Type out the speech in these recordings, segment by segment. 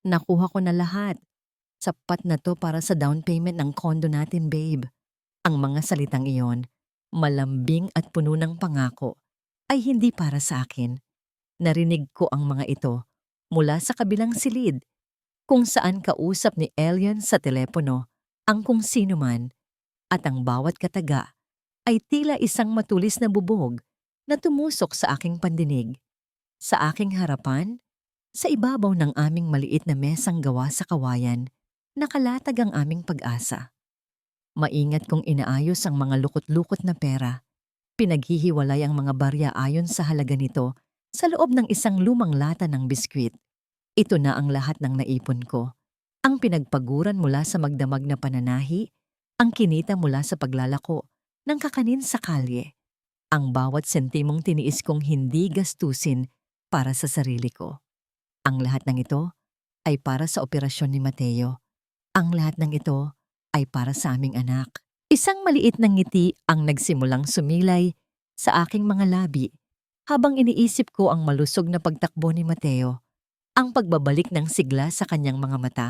Nakuha ko na lahat. Sapat na 'to para sa down payment ng condo natin, babe." Ang mga salitang iyon, malambing at puno ng pangako, ay hindi para sa akin. Narinig ko ang mga ito mula sa kabilang silid, kung saan kausap ni Elion sa telepono ang kung sino man, at ang bawat kataga ay tila isang matulis na bubog na tumusok sa aking pandinig. Sa aking harapan, sa ibabaw ng aming maliit na mesang gawa sa kawayan, nakalatag ang aming pag-asa. Maingat kong inaayos ang mga lukot-lukot na pera. Pinaghihiwalay ang mga barya ayon sa halaga nito sa loob ng isang lumang lata ng biskwit. Ito na ang lahat ng naipon ko. Ang pinagpaguran mula sa magdamag na pananahi, ang kinita mula sa paglalako ng kakanin sa kalye, ang bawat sentimong tiniis kong hindi gastusin para sa sarili ko. Ang lahat ng ito ay para sa operasyon ni Mateo. Ang lahat ng ito ay para sa aming anak. Isang maliit na ngiti ang nagsimulang sumilay sa aking mga labi habang iniisip ko ang malusog na pagtakbo ni Mateo, ang pagbabalik ng sigla sa kanyang mga mata.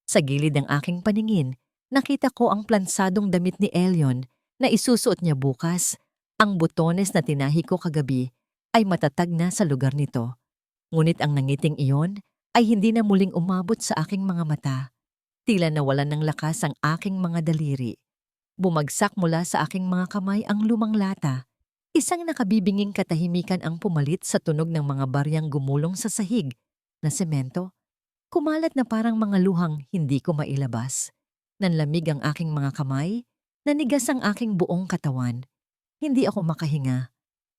Sa gilid ng aking paningin, nakita ko ang plansadong damit ni Elion na isusuot niya bukas. Ang butones na tinahi ko kagabi ay matatag na sa lugar nito. Ngunit ang nangiting iyon ay hindi na muling umabot sa aking mga mata. Tila nawalan ng lakas ang aking mga daliri. Bumagsak mula sa aking mga kamay ang lumang lata. Isang nakabibinging katahimikan ang pumalit sa tunog ng mga baryang gumulong sa sahig na semento. Kumalat na parang mga luhang hindi ko mailabas. Nanlamig ang aking mga kamay, nanigas ang aking buong katawan. Hindi ako makahinga.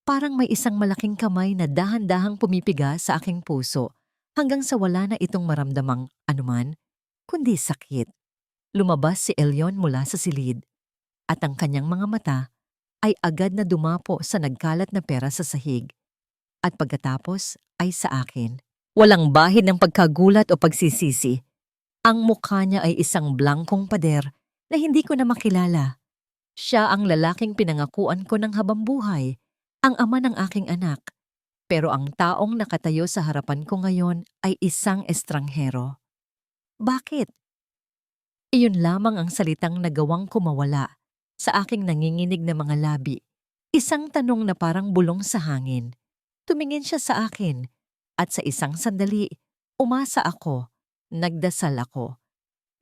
Parang may isang malaking kamay na dahan-dahang pumipiga sa aking puso hanggang sa wala na itong maramdamang anuman, kundi sakit. Lumabas si Elion mula sa silid, at ang kanyang mga mata ay agad na dumapo sa nagkalat na pera sa sahig, at pagkatapos ay sa akin. Walang bahid ng pagkagulat o pagsisisi. Ang mukha niya ay isang blangkong pader na hindi ko na makilala. Siya ang lalaking pinangakuan ko ng habambuhay, ang ama ng aking anak. Pero ang taong nakatayo sa harapan ko ngayon ay isang estranghero. Bakit? Iyon lamang ang salitang nagawang kumawala sa aking nanginginig na mga labi. Isang tanong na parang bulong sa hangin. Tumingin siya sa akin, at sa isang sandali, umasa ako, nagdasal ako,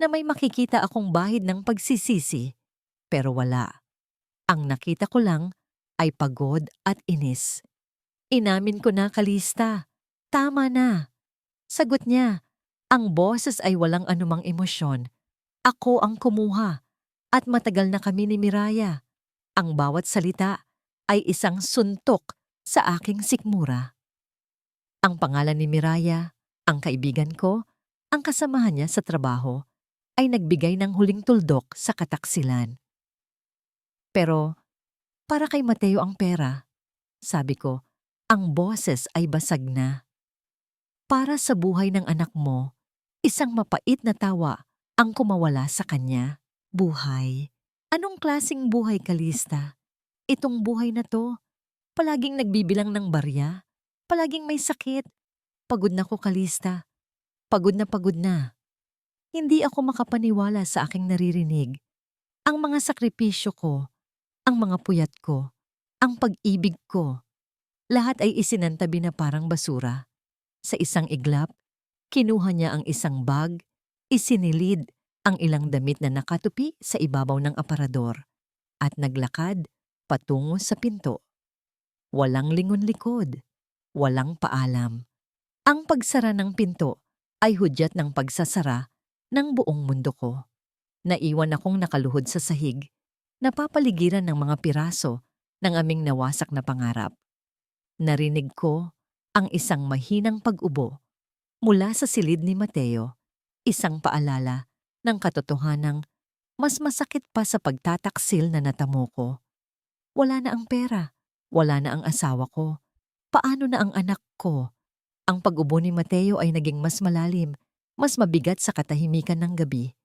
na may makikita akong bahid ng pagsisisi. Pero wala. Ang nakita ko lang ay pagod at inis. Inamin ko na, Kalista. Tama na. Sagot niya. Ang boses ay walang anumang emosyon. Ako ang kumuha, at matagal na kami ni Miraya. Ang bawat salita ay isang suntok sa aking sikmura. Ang pangalan ni Miraya, ang kaibigan ko, ang kasamahan niya sa trabaho, ay nagbigay ng huling tuldok sa kataksilan. Pero para kay Mateo ang pera, sabi ko, ang boses ay basag na. Para sa buhay ng anak mo, isang mapait na tawa ang kumawala sa kanya. Buhay? Anong klasing buhay, Kalista? Itong buhay na to, palaging nagbibilang ng barya, palaging may sakit. Pagod na ko, Kalista. Pagod na pagod na. Hindi ako makapaniwala sa aking naririnig. Ang mga sakripisyo ko, ang mga puyat ko, ang pag-ibig ko, lahat ay isinantabi na parang basura. Sa isang iglap, kinuha niya ang isang bag, isinilid ang ilang damit na nakatupi sa ibabaw ng aparador, at naglakad patungo sa pinto. Walang lingon-likod, walang paalam. Ang pagsara ng pinto ay hudyat ng pagsasara ng buong mundo ko. Naiwan akong nakaluhod sa sahig, napapaligiran ng mga piraso ng aming nawasak na pangarap. Narinig ko ang isang mahinang pag-ubo mula sa silid ni Mateo, isang paalala ng katotohanang mas masakit pa sa pagtataksil na natamo ko. Wala na ang pera, wala na ang asawa ko. Paano na ang anak ko? Ang pag-ubo ni Mateo ay naging mas malalim, mas mabigat sa katahimikan ng gabi.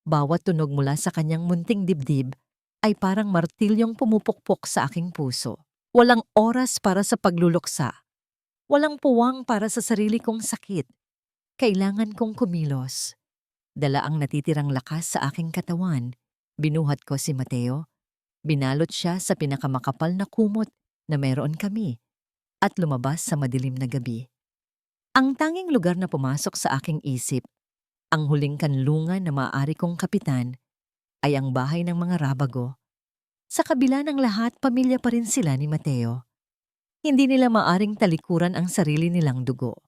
Bawat tunog mula sa kanyang munting dibdib ay parang martilyong pumupukpok sa aking puso. Walang oras para sa pagluluksa. Walang puwang para sa sarili kong sakit. Kailangan kong kumilos. Dala ang natitirang lakas sa aking katawan. Binuhat ko si Mateo. Binalot siya sa pinakamakapal na kumot na meron kami at lumabas sa madilim na gabi. Ang tanging lugar na pumasok sa aking isip, ang huling kanlungan na maaari kong kapitan, ay ang bahay ng mga Rabago. Sa kabila ng lahat, pamilya pa rin sila ni Mateo. Hindi nila maaring talikuran ang sarili nilang dugo.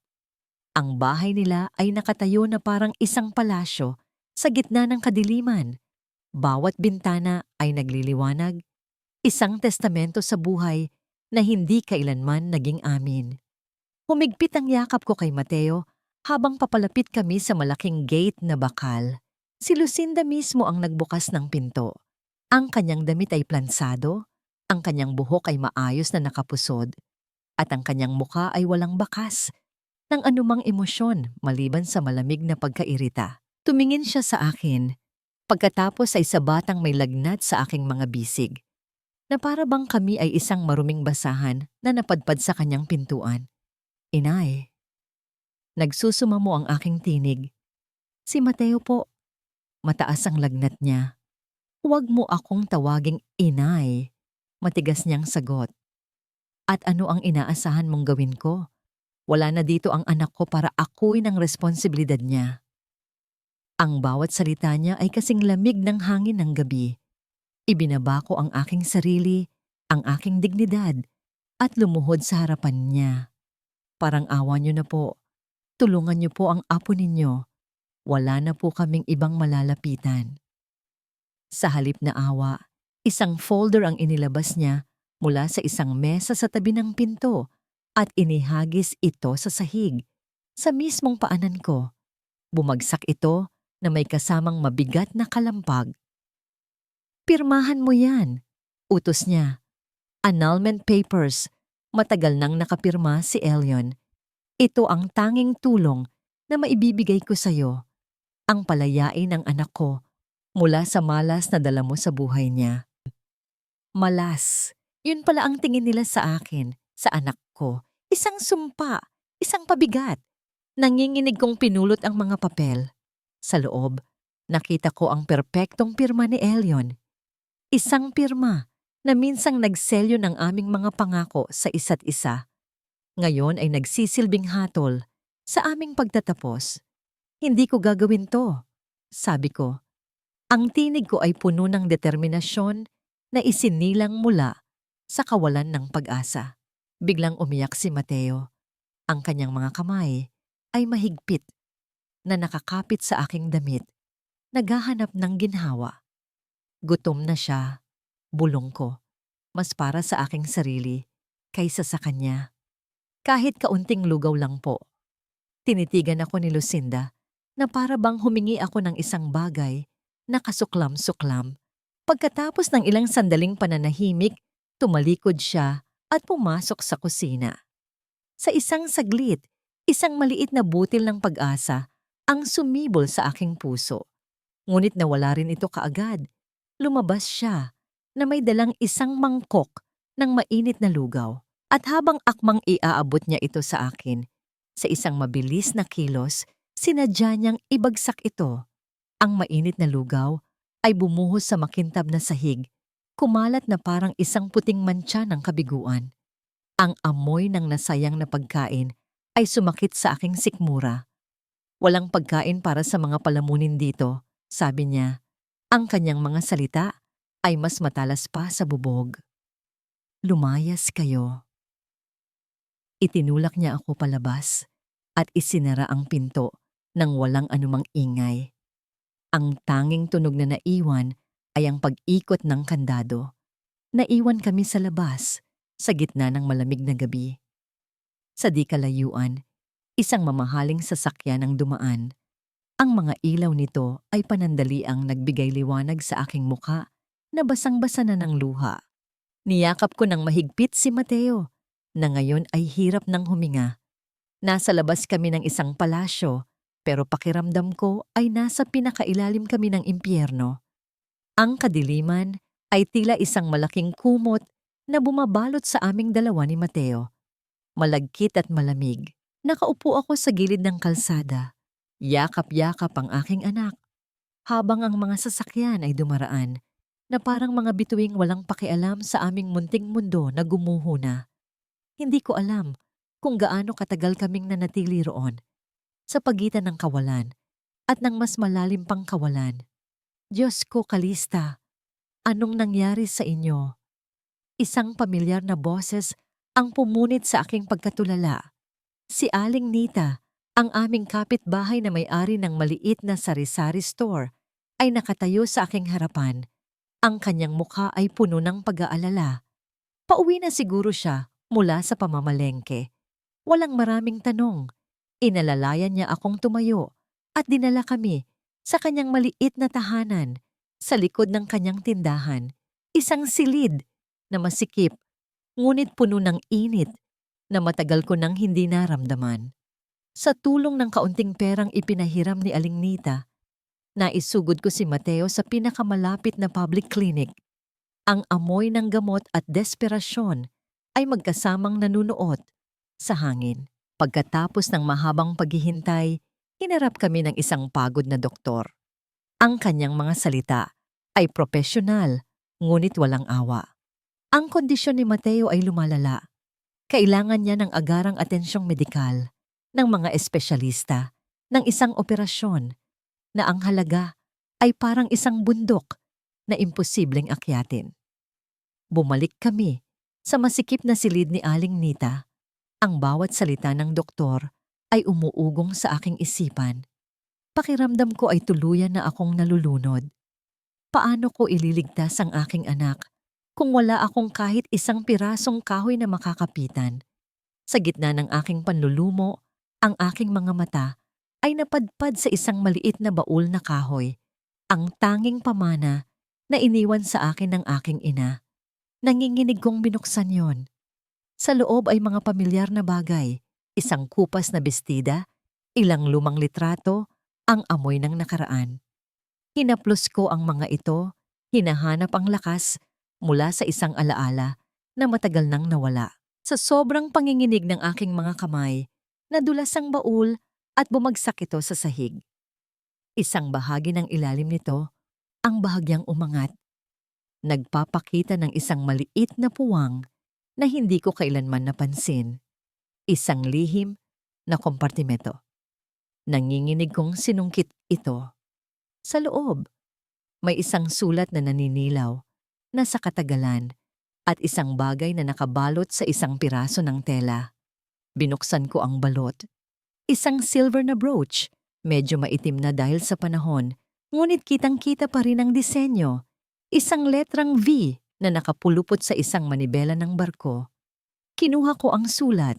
Ang bahay nila ay nakatayo na parang isang palasyo sa gitna ng kadiliman. Bawat bintana ay nagliliwanag, isang testamento sa buhay na hindi kailanman naging amin. Humigpit ang yakap ko kay Mateo habang papalapit kami sa malaking gate na bakal. Si Lucinda mismo ang nagbukas ng pinto. Ang kanyang damit ay plansado, ang kanyang buhok ay maayos na nakapusod, at ang kanyang muka ay walang bakas ng anumang emosyon maliban sa malamig na pagkairita. Tumingin siya sa akin, pagkatapos ay sa batang may lagnat sa aking mga bisig, na para bang kami ay isang maruming basahan na napadpad sa kanyang pintuan. Inay. Nagsusumamo ang aking tinig. Si Mateo po. Mataas ang lagnat niya. Huwag mo akong tawaging inay. Matigas niyang sagot. At ano ang inaasahan mong gawin ko? Wala na dito ang anak ko para akuin ang responsibilidad niya. Ang bawat salita niya ay kasing lamig ng hangin ng gabi. Ibinaba ko ang aking sarili, ang aking dignidad, at lumuhod sa harapan niya. Parang awa niyo na po. Tulungan niyo po ang apo ninyo. Wala na po kaming ibang malalapitan. Sa halip na awa, isang folder ang inilabas niya mula sa isang mesa sa tabi ng pinto at inihagis ito sa sahig, sa mismong paanan ko. Bumagsak ito na may kasamang mabigat na kalampag. Pirmahan mo yan, utos niya. Annulment papers. Matagal nang nakapirma si Elion. Ito ang tanging tulong na maibibigay ko sa'yo. Ang palayain ng anak ko mula sa malas na dala mo sa buhay niya. Malas. Yun pala ang tingin nila sa akin, sa anak ko. Isang sumpa, isang pabigat. Nanginginig kong pinulot ang mga papel. Sa loob, nakita ko ang perpektong pirma ni Elion. Isang pirma na minsang nagselyo ng aming mga pangako sa isa't isa. Ngayon ay nagsisilbing hatol sa aming pagtatapos. Hindi ko gagawin to, sabi ko. Ang tinig ko ay puno ng determinasyon na isinilang mula sa kawalan ng pag-asa. Biglang umiyak si Mateo. Ang kanyang mga kamay ay mahigpit na nakakapit sa aking damit, naghahanap ng ginhawa. Gutom na siya, bulong ko, mas para sa aking sarili kaysa sa kanya. Kahit kaunting lugaw lang po. Tinitigan ako ni Lucinda na para bang humingi ako ng isang bagay na kasuklam-suklam. Pagkatapos ng ilang sandaling pananahimik, tumalikod siya at pumasok sa kusina. Sa isang saglit, isang maliit na butil ng pag-asa ang sumibol sa aking puso. Ngunit nawala rin ito kaagad. Lumabas siya na may dalang isang mangkok ng mainit na lugaw. At habang akmang iaabot niya ito sa akin, sa isang mabilis na kilos, sinadya niyang ibagsak ito. Ang mainit na lugaw ay bumuhos sa makintab na sahig, kumalat na parang isang puting mantsa ng kabiguan. Ang amoy ng nasayang na pagkain ay sumakit sa aking sikmura. Walang pagkain para sa mga palamunin dito, sabi niya. Ang kanyang mga salita ay mas matalas pa sa bubog. Lumayas kayo. Itinulak niya ako palabas at isinara ang pinto nang walang anumang ingay. Ang tanging tunog na naiwan ay ang pag-ikot ng kandado. Naiwan kami sa labas, sa gitna ng malamig na gabi. Sa di kalayuan, isang mamahaling sasakyan ang dumaan. Ang mga ilaw nito ay panandaliang nagbigay liwanag sa aking muka na basang-basa na ng luha. Niyakap ko ng mahigpit si Mateo, na ngayon ay hirap ng huminga. Nasa labas kami ng isang palasyo, pero pakiramdam ko ay nasa pinakailalim kami ng impyerno. Ang kadiliman ay tila isang malaking kumot na bumabalot sa aming dalawa ni Mateo. Malagkit at malamig. Nakaupo ako sa gilid ng kalsada, Yakap-yakap ang aking anak habang ang mga sasakyan ay dumaraan na parang mga bituing walang pakialam sa aming munting mundo na gumuho na. Hindi ko alam kung gaano katagal kaming nanatili roon sa pagitan ng kawalan at ng mas malalim pang kawalan. Diyos ko, Kalista, anong nangyari sa inyo? Isang pamilyar na boses ang pumunit sa aking pagkatulala. Si Aling Nita, ang aming kapitbahay na may-ari ng maliit na sari-sari store, ay nakatayo sa aking harapan. Ang kanyang mukha ay puno ng pag-aalala. Pauwi na siguro siya mula sa pamamalengke. Walang maraming tanong. Inalalayan niya akong tumayo at dinala kami sa kanyang maliit na tahanan sa likod ng kanyang tindahan. Isang silid na masikip, ngunit puno ng init na matagal ko nang hindi naramdaman. Sa tulong ng kaunting perang ipinahiram ni Aling Nita, naisugod ko si Mateo sa pinakamalapit na public clinic. Ang amoy ng gamot at desperasyon ay magkasamang nanunuot sa hangin. Pagkatapos ng mahabang paghihintay, hinarap kami ng isang pagod na doktor. Ang kanyang mga salita ay propesyonal, ngunit walang awa. Ang kondisyon ni Mateo ay lumalala. Kailangan niya ng agarang atensyong medikal, ng mga espesyalista, ng isang operasyon, na ang halaga ay parang isang bundok na imposibleng akyatin. Bumalik kami sa masikip na silid ni Aling Nita. Ang bawat salita ng doktor ay umuugong sa aking isipan. Pakiramdam ko ay tuluyan na akong nalulunod. Paano ko ililigtas ang aking anak kung wala akong kahit isang pirasong kahoy na makakapitan? Sa gitna ng aking panlulumo, ang aking mga mata ay napadpad sa isang maliit na baul na kahoy, ang tanging pamana na iniwan sa akin ng aking ina. Nanginginig kong binuksan yon. Sa loob ay mga pamilyar na bagay, isang kupas na bestida, ilang lumang litrato, ang amoy ng nakaraan. Hinaplos ko ang mga ito, hinahanap ang lakas mula sa isang alaala na matagal nang nawala. Sa sobrang panginginig ng aking mga kamay, nadulas ang baul at bumagsak ito sa sahig. Isang bahagi ng ilalim nito, ang bahagyang umangat. Nagpapakita ng isang maliit na puwang na hindi ko kailanman napansin. Isang lihim na kompartimento. Nanginginig kong sinungkit ito. Sa loob, may isang sulat na naninilaw na sa katagalan at isang bagay na nakabalot sa isang piraso ng tela. Binuksan ko ang balot. Isang silver na brooch, medyo maitim na dahil sa panahon, ngunit kitang-kita pa rin ang disenyo. Isang letrang V na nakapulupot sa isang manibela ng barko. Kinuha ko ang sulat.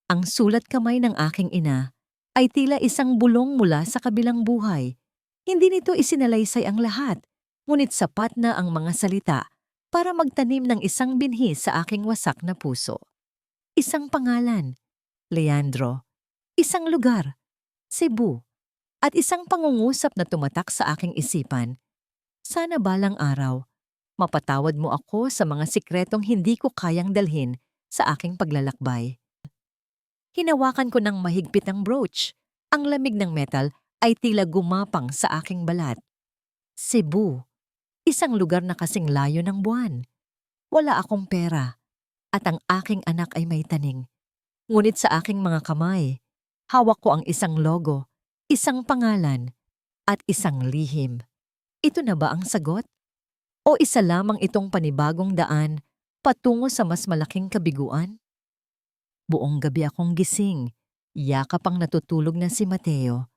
Ang sulat kamay ng aking ina ay tila isang bulong mula sa kabilang buhay. Hindi nito isinalaysay ang lahat, ngunit sapat na ang mga salita para magtanim ng isang binhi sa aking wasak na puso. Isang pangalan, Leandro. Isang lugar, Cebu. At isang pangungusap na tumatak sa aking isipan. Sana balang araw, mapatawad mo ako sa mga sikretong hindi ko kayang dalhin sa aking paglalakbay. Hinawakan ko ng mahigpit ang brooch. Ang lamig ng metal ay tila gumapang sa aking balat. Cebu, isang lugar na kasing layo ng buwan. Wala akong pera at ang aking anak ay may taning. Ngunit sa aking mga kamay, hawak ko ang isang logo, isang pangalan, at isang lihim. Ito na ba ang sagot? O isa lamang itong panibagong daan patungo sa mas malaking kabiguan? Buong gabi akong gising, yakap ang natutulog na si Mateo,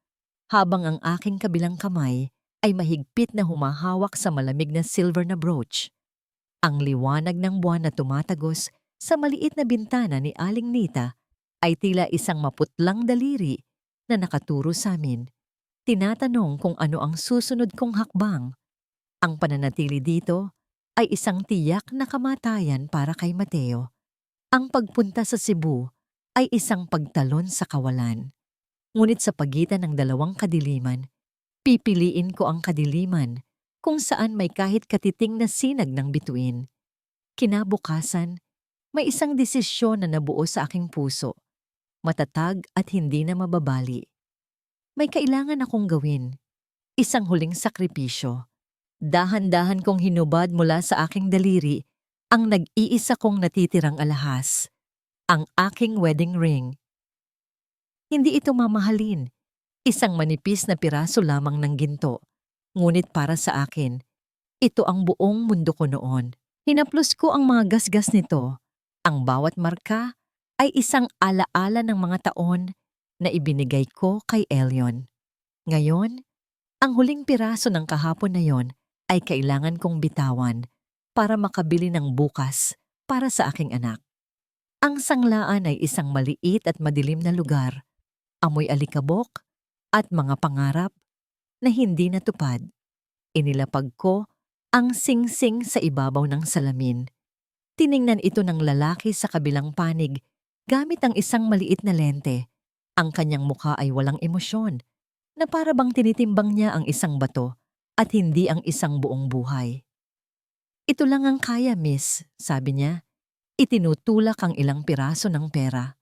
habang ang aking kabilang kamay ay mahigpit na humahawak sa malamig na silver na brooch. Ang liwanag ng buwan na tumatagos sa maliit na bintana ni Aling Nita ay tila isang maputlang daliri na nakaturo sa amin. Tinatanong kung ano ang susunod kong hakbang. Ang pananatili dito ay isang tiyak na kamatayan para kay Mateo. Ang pagpunta sa Cebu ay isang pagtalon sa kawalan. Ngunit sa pagitan ng dalawang kadiliman, pipiliin ko ang kadiliman kung saan may kahit katiting na sinag ng bituin. Kinabukasan, may isang desisyon na nabuo sa aking puso, matatag at hindi na mababali. May kailangan akong gawin. Isang huling sakripisyo. Dahan-dahan kong hinubad mula sa aking daliri ang nag-iisa kong natitirang alahas, ang aking wedding ring. Hindi ito mamahalin. Isang manipis na piraso lamang ng ginto. Ngunit para sa akin, ito ang buong mundo ko noon. Hinaplos ko ang mga gasgas nito. Ang bawat marka ay isang alaala ng mga taon na ibinigay ko kay Elion. Ngayon, ang huling piraso ng kahapon na yon ay kailangan kong bitawan para makabili ng bukas para sa aking anak. Ang sanglaan ay isang maliit at madilim na lugar, amoy alikabok at mga pangarap na hindi natupad. Inilapag ko ang singsing sa ibabaw ng salamin. Tiningnan ito ng lalaki sa kabilang panig gamit ang isang maliit na lente. Ang kanyang mukha ay walang emosyon, na para bang tinitimbang niya ang isang bato at hindi ang isang buong buhay. Ito lang ang kaya, miss, sabi niya. Itinutulak ang ilang piraso ng pera.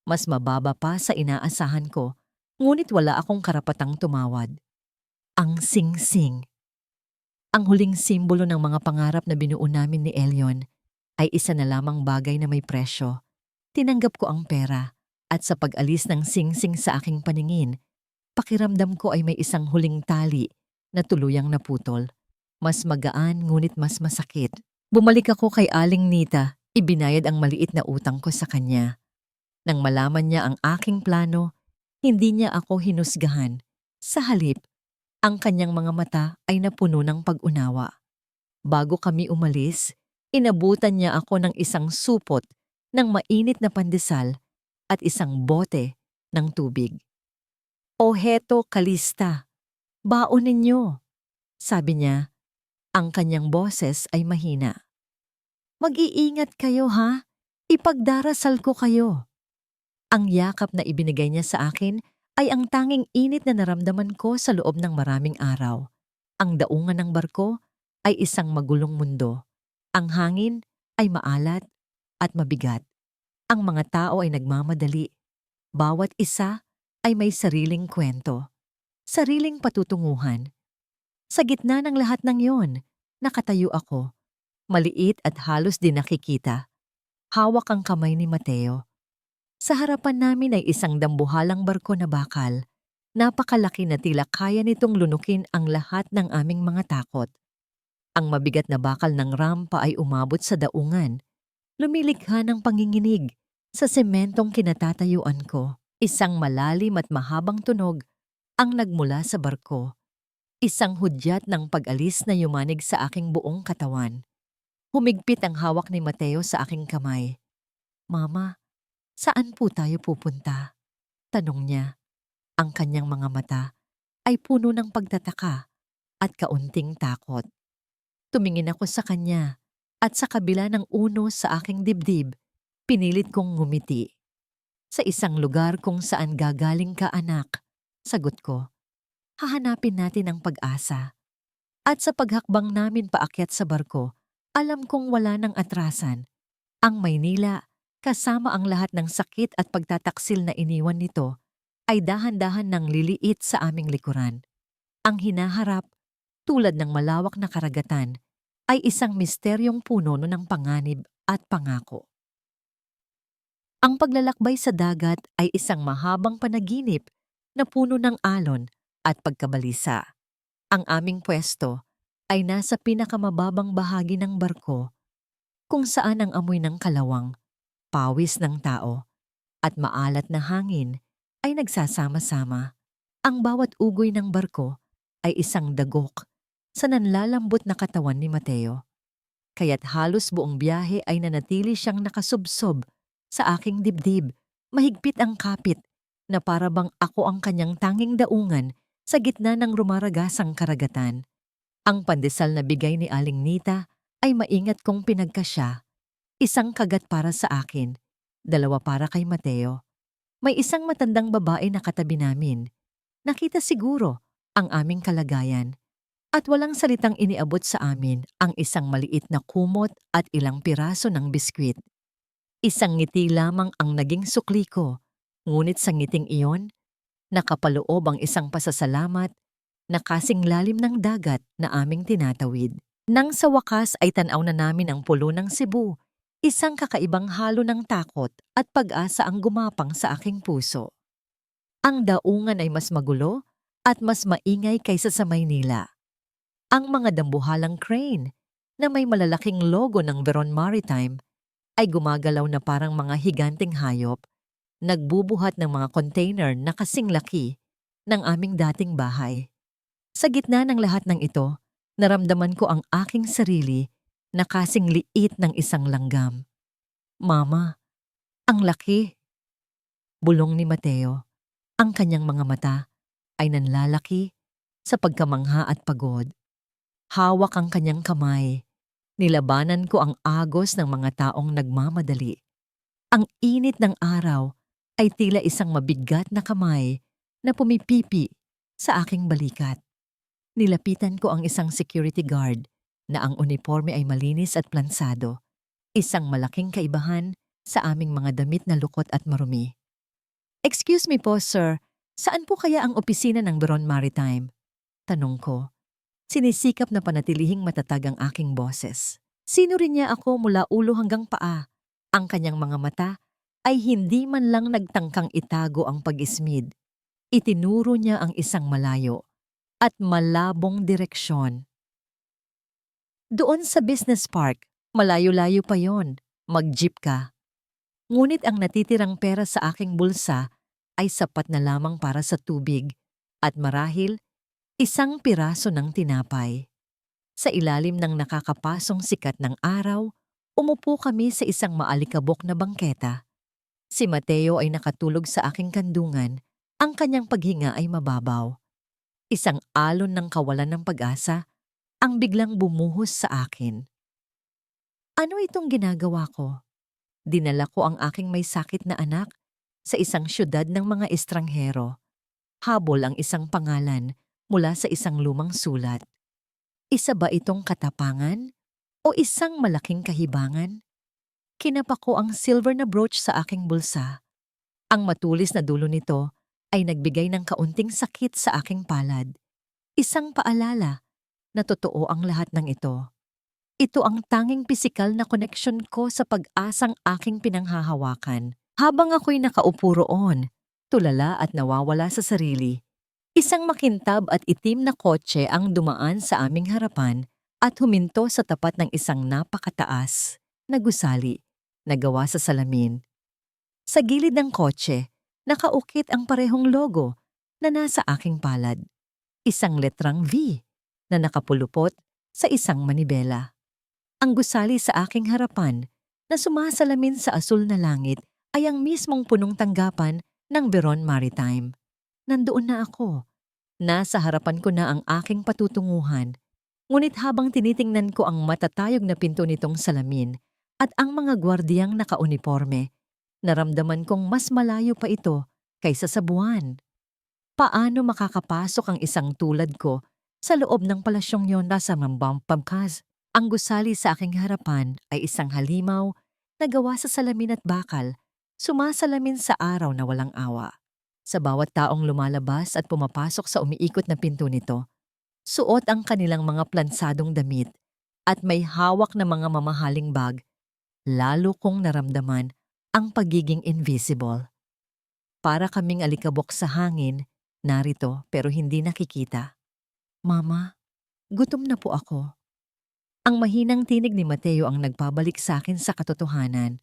Mas mababa pa sa inaasahan ko, ngunit wala akong karapatang tumawad. Ang singsing. Ang huling simbolo ng mga pangarap na binuo namin ni Elion ay isa na lamang bagay na may presyo. Tinanggap ko ang pera at sa pag-alis ng singsing sa aking paningin, pakiramdam ko ay may isang huling tali na tuluyang naputol. Mas magaan ngunit mas masakit. Bumalik ako kay Aling Nita, ibinayad ang maliit na utang ko sa kanya. Nang malaman niya ang aking plano, hindi niya ako hinusgahan. Sa halip, ang kanyang mga mata ay napuno ng pag-unawa. Bago kami umalis, inabutan niya ako ng isang supot ng mainit na pandesal at isang bote ng tubig. "O heto, Kalista, baon ninyo," sabi niya. Ang kanyang boses ay mahina. "Mag-iingat kayo ha, ipagdarasal ko kayo." Ang yakap na ibinigay niya sa akin ay ang tanging init na naramdaman ko sa loob ng maraming araw. Ang daungan ng barko ay isang magulong mundo. Ang hangin ay maalat at mabigat. Ang mga tao ay nagmamadali. Bawat isa ay may sariling kwento, sariling patutunguhan. Sa gitna ng lahat ng yon, nakatayo ako, maliit at halos di nakikita. Hawak ang kamay ni Mateo. Sa harapan namin ay isang dambuhalang barko na bakal. Napakalaki na tila kaya nitong lunukin ang lahat ng aming mga takot. Ang mabigat na bakal ng rampa ay umabot sa daungan. Lumilikha ng panginginig sa sementong kinatatayuan ko. Isang malalim at mahabang tunog ang nagmula sa barko. Isang hudyat ng pag-alis na yumanig sa aking buong katawan. Humigpit ang hawak ni Mateo sa aking kamay. "Mama, saan po tayo pupunta?" tanong niya. Ang kanyang mga mata ay puno ng pagtataka at kaunting takot. Tumingin ako sa kanya at sa kabila ng unos sa aking dibdib, pinilit kong ngumiti. "Sa isang lugar kung saan gagaling ka, anak," sagot ko. "Hahanapin natin ang pag-asa." At sa paghakbang namin paakyat sa barko, alam kong wala ng atrasan. Ang Maynila, kasama ang lahat ng sakit at pagtataksil na iniwan nito, ay dahan-dahan nang liliit sa aming likuran. Ang hinaharap, tulad ng malawak na karagatan, ay isang misteryong puno ng panganib at pangako. Ang paglalakbay sa dagat ay isang mahabang panaginip na puno ng alon at pagkabalisa. Ang aming pwesto ay nasa pinakamababang bahagi ng barko, kung saan ang amoy ng kalawang, pawis ng tao, at maalat na hangin ay nagsasama-sama. Ang bawat ugoy ng barko ay isang dagok sa nanlalambot na katawan ni Mateo. Kaya't halos buong biyahe ay nanatili siyang nakasubsob sa aking dibdib. Mahigpit ang kapit na para bang ako ang kanyang tanging daungan sa gitna ng rumaragasang karagatan. Ang pandesal na bigay ni Aling Nita ay maingat kong pinagkasya. Isang kagat para sa akin, 2 para kay Mateo. May isang matandang babae na katabi namin. Nakita siguro ang aming kalagayan at walang salitang iniabot sa amin ang isang maliit na kumot at ilang piraso ng biskwit. Isang ngiti lamang ang naging sukli ko, ngunit sa ngiting iyon, Nakapaloob ang isang pasasalamat na kasing lalim ng dagat na aming tinatawid. Nang sa wakas ay tanaw na namin ang pulo ng Cebu, isang kakaibang halo ng takot at pag-asa ang gumapang sa aking puso. Ang daungan ay mas magulo at mas maingay kaysa sa Maynila. Ang mga dambuhalang crane na may malalaking logo ng Veron Maritime ay gumagalaw na parang mga higanting hayop, nagbubuhat ng mga container na kasing laki ng aming dating bahay. Sa gitna ng lahat ng ito, naramdaman ko ang aking sarili na kasing liit ng isang langgam. Mama, ang laki! Bulong ni Mateo. Ang kanyang mga mata ay nanlalaki sa pagkamangha at pagod. Hawak ang kanyang kamay. Nilabanan ko ang agos ng mga taong nagmamadali. Ang init ng araw ay tila isang mabigat na kamay na pumipipi sa aking balikat. Nilapitan ko ang isang security guard na ang uniforme ay malinis at plansado. Isang malaking kaibahan sa aming mga damit na lukot at marumi. "Excuse me po, sir. Saan po kaya ang opisina ng Veron Maritime?" Tanong ko. Sinisikap na panatilihing matatag ang aking boses. Sino rin niya ako mula ulo hanggang paa. Ang kanyang mga mata ay hindi man lang nagtangkang itago ang pag-ismid. Itinuro niya ang isang malayo at malabong direksyon. "Doon sa business park, malayo-layo pa yon. Mag-jeep ka." Ngunit ang natitirang pera sa aking bulsa ay sapat na lamang para sa tubig at marahil isang piraso ng tinapay. Sa ilalim ng nakakapasong sikat ng araw, umupo kami sa isang maalikabok na bangketa. Si Mateo ay nakatulog sa aking kandungan, ang kanyang paghinga ay mababaw. Isang alon ng kawalan ng pag-asa ang biglang bumuhos sa akin. Ano itong ginagawa ko? Dinala ko ang aking may sakit na anak sa isang syudad ng mga estranghero. Habol ang isang pangalan mula sa isang lumang sulat. Isa ba itong katapangan o isang malaking kahibangan? Kinapa ko ang silver na brooch sa aking bulsa. Ang matulis na dulo nito ay nagbigay ng kaunting sakit sa aking palad. Isang paalala na totoo ang lahat ng ito. Ito ang tanging pisikal na koneksyon ko sa pag-asang aking pinanghahawakan. Habang ako'y nakaupo roon, tulala at nawawala sa sarili, isang makintab at itim na kotse ang dumaan sa aming harapan at huminto sa tapat ng isang napakataas na gusali na gawa sa salamin. Sa gilid ng kotse, nakaukit ang parehong logo na nasa aking palad. Isang letrang V na nakapulupot sa isang manibela. Ang gusali sa aking harapan na sumasalamin sa asul na langit ay ang mismong punong tanggapan ng Veron Maritime. Nandoon na ako. Nasa harapan ko na ang aking patutunguhan. Ngunit habang tinitingnan ko ang matatayog na pinto nitong salamin at ang mga gwardiyang nakauniforme, naramdaman kong mas malayo pa ito kaysa sa buwan. Paano makakapasok ang isang tulad ko sa loob ng palasyong yon nasa Mambampas? Ang gusali sa aking harapan ay isang halimaw na gawa sa salamin at bakal, sumasalamin sa araw na walang awa. Sa bawat taong lumalabas at pumapasok sa umiikot na pinto nito, suot ang kanilang mga plansadong damit at may hawak na mga mamahaling bag, lalo kong naramdaman ang pagiging invisible. Para kaming alikabok sa hangin, narito pero hindi nakikita. "Mama, gutom na po ako." Ang mahinang tinig ni Mateo ang nagpabalik sa akin sa katotohanan.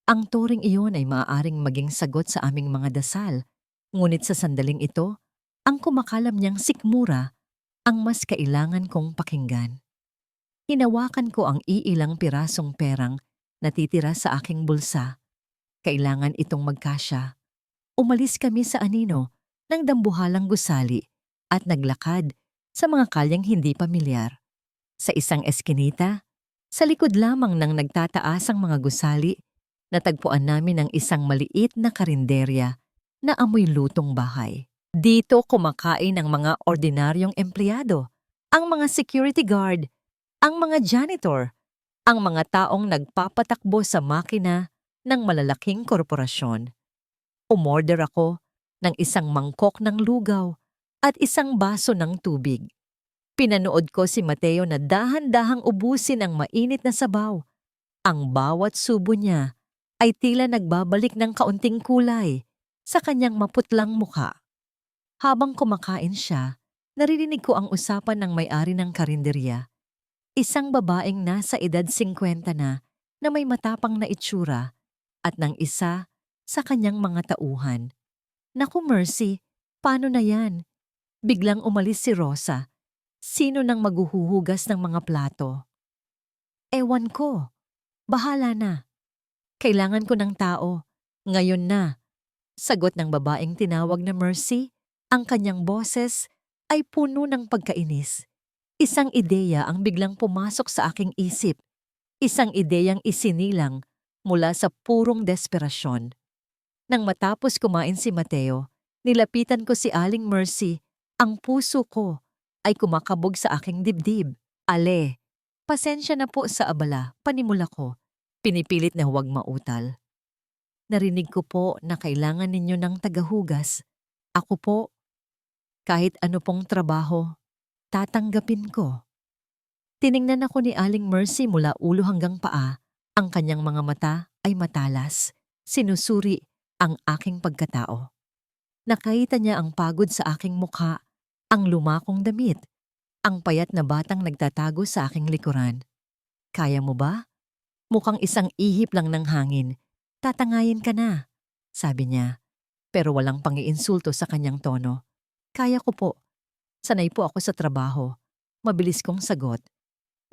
Ang turing iyon ay maaaring maging sagot sa aming mga dasal, ngunit sa sandaling ito, ang kumakalam niyang sikmura ang mas kailangan kong pakinggan. Hinawakan ko ang iilang pirasong perang natitira sa aking bulsa. Kailangan itong magkasya. Umalis kami sa anino ng dambuhalang gusali at naglakad sa mga kalyang hindi pamilyar. Sa isang eskinita, sa likod lamang ng nagtataasang mga gusali, natagpuan namin ang isang maliit na karinderya na amoy lutong bahay. Dito kumakain ang mga ordinaryong empleyado, ang mga security guard, ang mga janitor, ang mga taong nagpapatakbo sa makina ng malalaking korporasyon. Umorder ako ng isang mangkok ng lugaw at isang baso ng tubig. Pinanood ko si Mateo na dahan-dahang ubusin ang mainit na sabaw. Ang bawat subo niya ay tila nagbabalik ng kaunting kulay sa kanyang maputlang mukha. Habang kumakain siya, naririnig ko ang usapan ng may-ari ng karinderya. Isang babaeng nasa edad 50 na may matapang na itsura at ng isa sa kanyang mga tauhan. Naku Mercy, paano na yan? Biglang umalis si Rosa. Sino nang maghuhugas ng mga plato? Ewan ko. Bahala na. Kailangan ko ng tao. Ngayon na. Sagot ng babaeng tinawag na Mercy. Ang kanyang boses ay puno ng pagkainis. Isang ideya ang biglang pumasok sa aking isip. Isang ideyang isinilang mula sa purong desperasyon. Nang matapos kumain si Mateo, nilapitan ko si Aling Mercy. Ang puso ko ay kumakabog sa aking dibdib. Ale, pasensya na po sa abala, panimula ko. Pinipilit na huwag mautal. Narinig ko po na kailangan ninyo ng tagahugas. Ako po, kahit ano pong trabaho, tatanggapin ko. Tiningnan ako ni Aling Mercy mula ulo hanggang paa. Ang kanyang mga mata ay matalas. Sinusuri ang aking pagkatao. Nakita niya ang pagod sa aking mukha, ang lumakong damit, ang payat na batang nagtatago sa aking likuran. Kaya mo ba? Mukhang isang ihip lang ng hangin. Tatangayin ka na, sabi niya. Pero walang pangiinsulto sa kanyang tono. Kaya ko po. Sanay po ako sa trabaho. Mabilis kong sagot.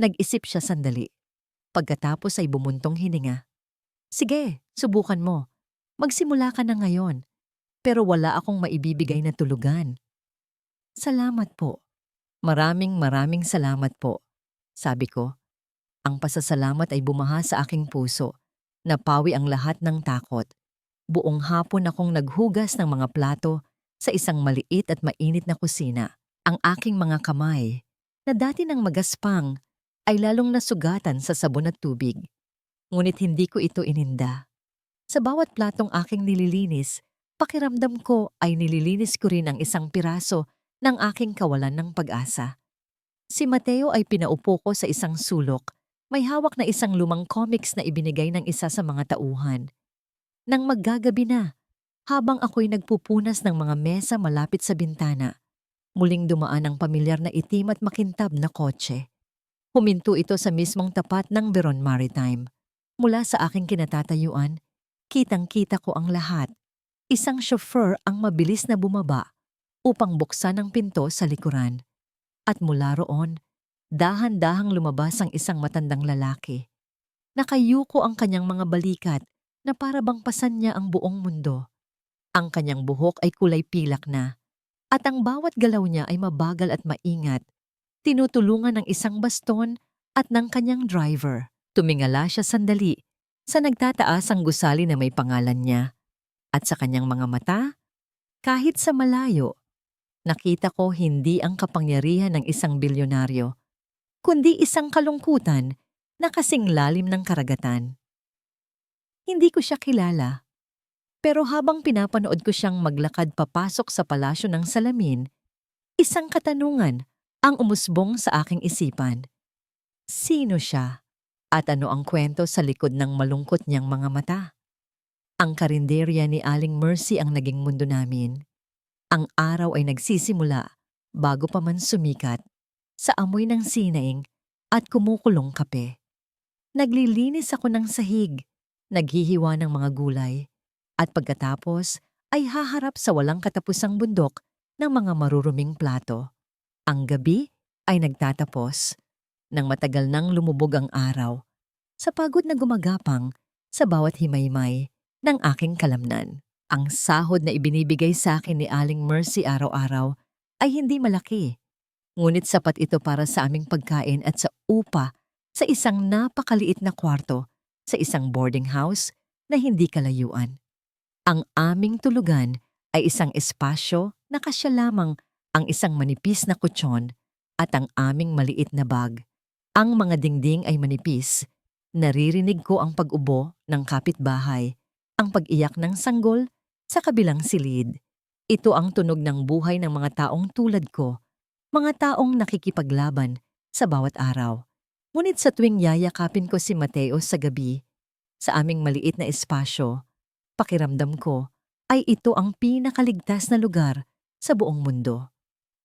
Nag-isip siya sandali. Pagkatapos ay bumuntong hininga. Sige, subukan mo. Magsimula ka na ngayon. Pero wala akong maibibigay na tulugan. Salamat po. Maraming salamat po. Sabi ko. Ang pasasalamat ay bumaha sa aking puso. Napawi ang lahat ng takot. Buong hapon akong naghugas ng mga plato sa isang maliit at mainit na kusina. Ang aking mga kamay, na dati nang magaspang, ay lalong nasugatan sa sabon at tubig. Ngunit hindi ko ito ininda. Sa bawat platong aking nililinis, pakiramdam ko ay nililinis ko rin ang isang piraso ng aking kawalan ng pag-asa. Si Mateo ay pinaupo ko sa isang sulok. May hawak na isang lumang comics na ibinigay ng isa sa mga tauhan. Nang maggagabi na, habang ako'y nagpupunas ng mga mesa malapit sa bintana, muling dumaan ang pamilyar na itim at makintab na kotse. Huminto ito sa mismong tapat ng Beron Maritime. Mula sa aking kinatatayuan, kitang-kita ko ang lahat. Isang chauffeur ang mabilis na bumaba upang buksan ang pinto sa likuran. At mula roon, dahan-dahang lumabas ang isang matandang lalaki. Nakayuko ang kanyang mga balikat na para bang pasan niya ang buong mundo. Ang kanyang buhok ay kulay pilak na, at ang bawat galaw niya ay mabagal at maingat. Tinutulungan ng isang baston at ng kanyang driver. Tumingala siya sandali sa nagtataas ang gusali na may pangalan niya. At sa kanyang mga mata, kahit sa malayo, nakita ko hindi ang kapangyarihan ng isang bilyonaryo, kundi isang kalungkutan na kasing lalim ng karagatan. Hindi ko siya kilala, pero habang pinapanood ko siyang maglakad papasok sa palasyo ng salamin, isang katanungan ang umusbong sa aking isipan. Sino siya? At ano ang kwento sa likod ng malungkot niyang mga mata? Ang karinderya ni Aling Mercy ang naging mundo namin. Ang araw ay nagsisimula bago pa man sumikat sa amoy ng sinaing at kumukulong kape. Naglilinis ako ng sahig, naghihiwa ng mga gulay, at pagkatapos ay haharap sa walang katapusang bundok ng mga maruruming plato. Ang gabi ay nagtatapos nang matagal nang lumubog ang araw sa pagod na gumagapang sa bawat himaymay ng aking kalamnan. Ang sahod na ibinibigay sa akin ni Aling Mercy araw-araw ay hindi malaki. Ngunit sapat ito para sa aming pagkain at sa upa sa isang napakaliit na kwarto sa isang boarding house na hindi kalayuan. Ang aming tulugan ay isang espasyo na kasya lamang ang isang manipis na kutsyon at ang aming maliit na bag. Ang mga dingding ay manipis. Naririnig ko ang pag-ubo ng kapitbahay, ang pag-iyak ng sanggol sa kabilang silid. Ito ang tunog ng buhay ng mga taong tulad ko, mga taong nakikipaglaban sa bawat araw. Ngunit sa tuwing yayakapin ko si Mateo sa gabi, sa aming maliit na espasyo, pakiramdam ko ay ito ang pinakaligtas na lugar sa buong mundo.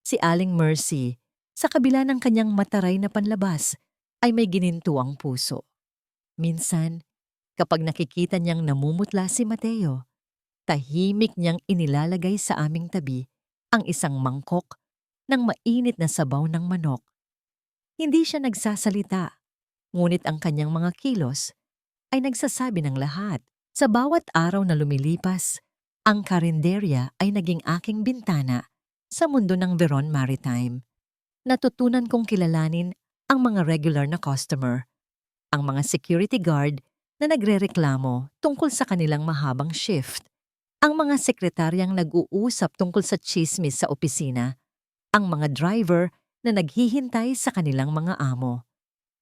Si Aling Mercy, sa kabila ng kanyang mataray na panlabas, ay may ginintuang puso. Minsan, kapag nakikita niyang namumutla si Mateo, tahimik niyang inilalagay sa aming tabi ang isang mangkok ng mainit na sabaw ng manok. Hindi siya nagsasalita, ngunit ang kanyang mga kilos ay nagsasabi ng lahat. Sa bawat araw na lumilipas, ang karinderya ay naging aking bintana sa mundo ng Veron Maritime. Natutunan kong kilalanin ang mga regular na customer, ang mga security guard na nagrereklamo tungkol sa kanilang mahabang shift, ang mga sekretaryang nag-uusap tungkol sa tsismis sa opisina, ang mga driver na naghihintay sa kanilang mga amo.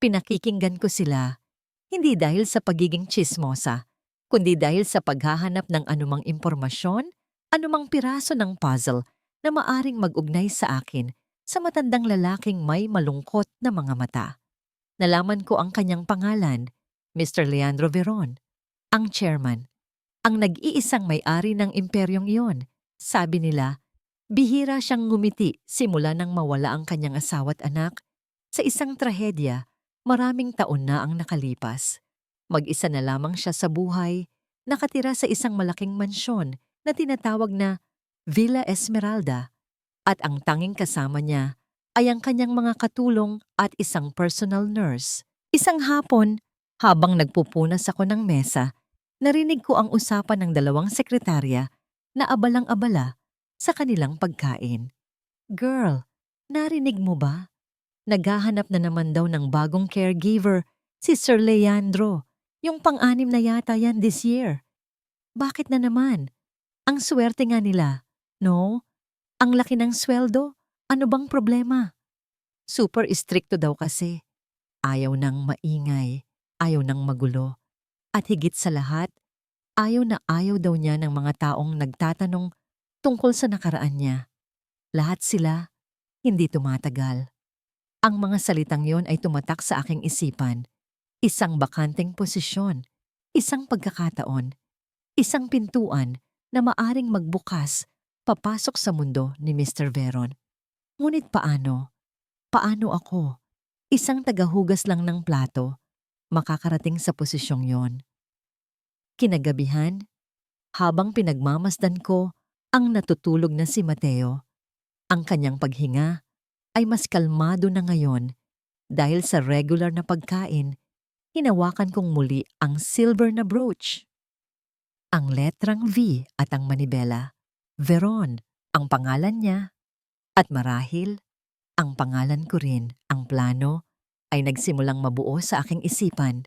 Pinakikinggan ko sila, hindi dahil sa pagiging tsismosa, kundi dahil sa paghahanap ng anumang impormasyon, anumang piraso ng puzzle na maaring mag-ugnay sa akin sa matandang lalaking may malungkot na mga mata. Nalaman ko ang kanyang pangalan, Mr. Leandro Veron, ang chairman, ang nag-iisang may-ari ng imperyong iyon. Sabi nila, bihira siyang ngumiti simula nang mawala ang kanyang asawa't anak. Sa isang trahedya, maraming taon na ang nakalipas. Mag-isa na lamang siya sa buhay, nakatira sa isang malaking mansyon na tinatawag na Villa Esmeralda, at ang tanging kasama niya ay ang kanyang mga katulong at isang personal nurse. Isang hapon, habang nagpupunas ako ng mesa, narinig ko ang usapan ng dalawang sekretarya na abalang-abala sa kanilang pagkain. "Girl, narinig mo ba? Naghahanap na naman daw ng bagong caregiver, si Sir Leandro. Yung pang-anim na yata yan this year. Bakit na naman? Ang swerte nga nila, no? Ang laki ng sweldo, ano bang problema?" Super istrikto daw kasi. Ayaw nang maingay, ayaw nang magulo. At higit sa lahat, ayaw na ayaw daw niya ng mga taong nagtatanong tungkol sa nakaraan niya. Lahat sila, hindi tumatagal. Ang mga salitang yon ay tumatak sa aking isipan. Isang bakanteng posisyon, isang pagkakataon, isang pintuan na maaring magbukas papasok sa mundo ni Mr. Veron. Ngunit paano? Paano ako, isang tagahugas lang ng plato, makakarating sa posisyong yon? Kinagabihan, habang pinagmamasdan ko ang natutulog na si Mateo, ang kanyang paghinga ay mas kalmado na ngayon dahil sa regular na pagkain, hinawakan kong muli ang silver na brooch. Ang letrang V at ang manibela, Veron, ang pangalan niya. At marahil, ang pangalan ko rin, ang plano, ay nagsimulang mabuo sa aking isipan.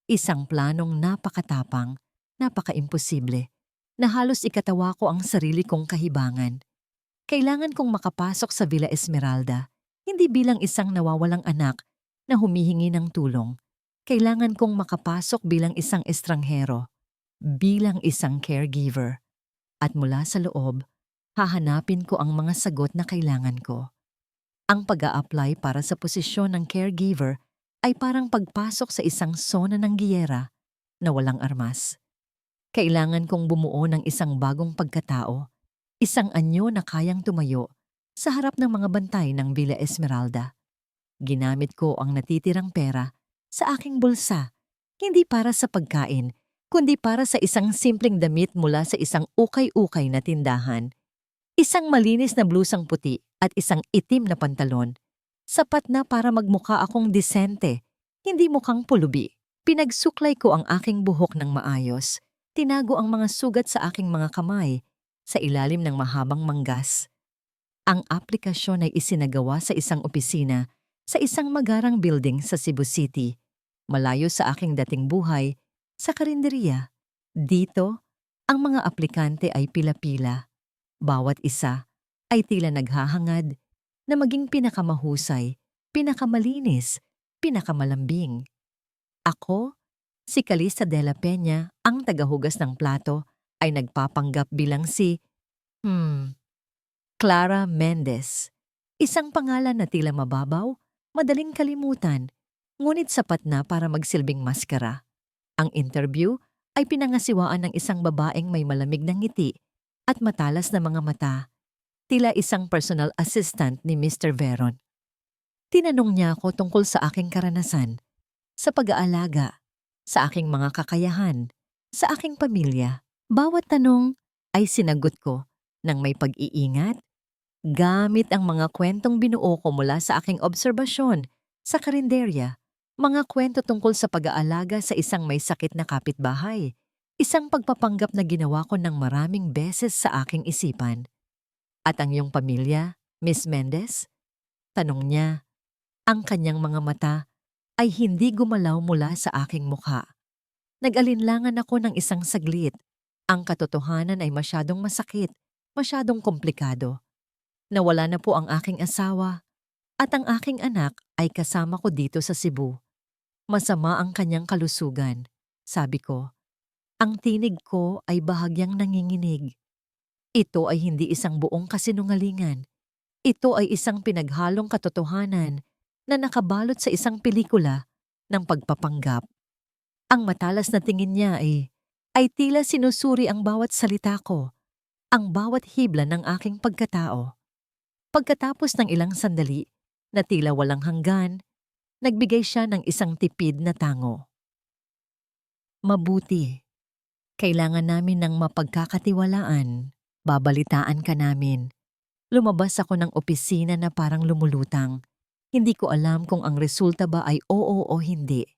Isang planong napakatapang, napakaimposible, na halos ikatawa ko ang sarili kong kahibangan. Kailangan kong makapasok sa Villa Esmeralda, hindi bilang isang nawawalang anak na humihingi ng tulong. Kailangan kong makapasok bilang isang estranghero, bilang isang caregiver. At mula sa loob, hahanapin ko ang mga sagot na kailangan ko. Ang pag-a-apply para sa posisyon ng caregiver ay parang pagpasok sa isang sona ng giyera na walang armas. Kailangan kong bumuo ng isang bagong pagkatao, isang anyo na kayang tumayo sa harap ng mga bantay ng Villa Esmeralda. Ginamit ko ang natitirang pera sa aking bulsa, hindi para sa pagkain, kundi para sa isang simpleng damit mula sa isang ukay-ukay na tindahan. Isang malinis na blusang puti at isang itim na pantalon. Sapat na para magmukha akong disente, hindi mukhang pulubi. Pinagsuklay ko ang aking buhok ng maayos. Tinago ang mga sugat sa aking mga kamay sa ilalim ng mahabang manggas. Ang aplikasyon ay isinagawa sa isang opisina sa isang magarang building sa Cebu City, malayo sa aking dating buhay, sa karinderya. Dito, ang mga aplikante ay pila-pila. Bawat isa ay tila naghahangad na maging pinakamahusay, pinakamalinis, pinakamalambing. Ako, si Calista de la Peña, ang tagahugas ng plato, ay nagpapanggap bilang si, Clara Mendez. Isang pangalan na tila mababaw, madaling kalimutan, ngunit sapat na para magsilbing maskara. Ang interview ay pinangasiwaan ng isang babaeng may malamig na ngiti at matalas na mga mata, tila isang personal assistant ni Mr. Veron. Tinanong niya ako tungkol sa aking karanasan, sa pag-aalaga, sa aking mga kakayahan, sa aking pamilya. Bawat tanong ay sinagot ko ng may pag-iingat, gamit ang mga kwentong binuo ko mula sa aking obserbasyon sa karinderya, mga kwento tungkol sa pag-aalaga sa isang may sakit na kapitbahay, isang pagpapanggap na ginawa ko ng maraming beses sa aking isipan. At ang iyong pamilya, Miss Mendez? Tanong niya. Ang kanyang mga mata ay hindi gumalaw mula sa aking mukha. Nag-alinlangan ako ng isang saglit. Ang katotohanan ay masyadong masakit, masyadong komplikado. Nawala na po ang aking asawa at ang aking anak ay kasama ko dito sa Cebu. Masama ang kanyang kalusugan, sabi ko. Ang tinig ko ay bahagyang nanginginig. Ito ay hindi isang buong kasinungalingan. Ito ay isang pinaghalong katotohanan na nakabalot sa isang pelikula ng pagpapanggap. Ang matalas na tingin niya ay tila sinusuri ang bawat salita ko, ang bawat hibla ng aking pagkatao. Pagkatapos ng ilang sandali na tila walang hanggan, nagbigay siya ng isang tipid na tango. Mabuti. Kailangan namin ng mapagkakatiwalaan. Babalitaan ka namin. Lumabas ako ng opisina na parang lumulutang. Hindi ko alam kung ang resulta ba ay oo o hindi.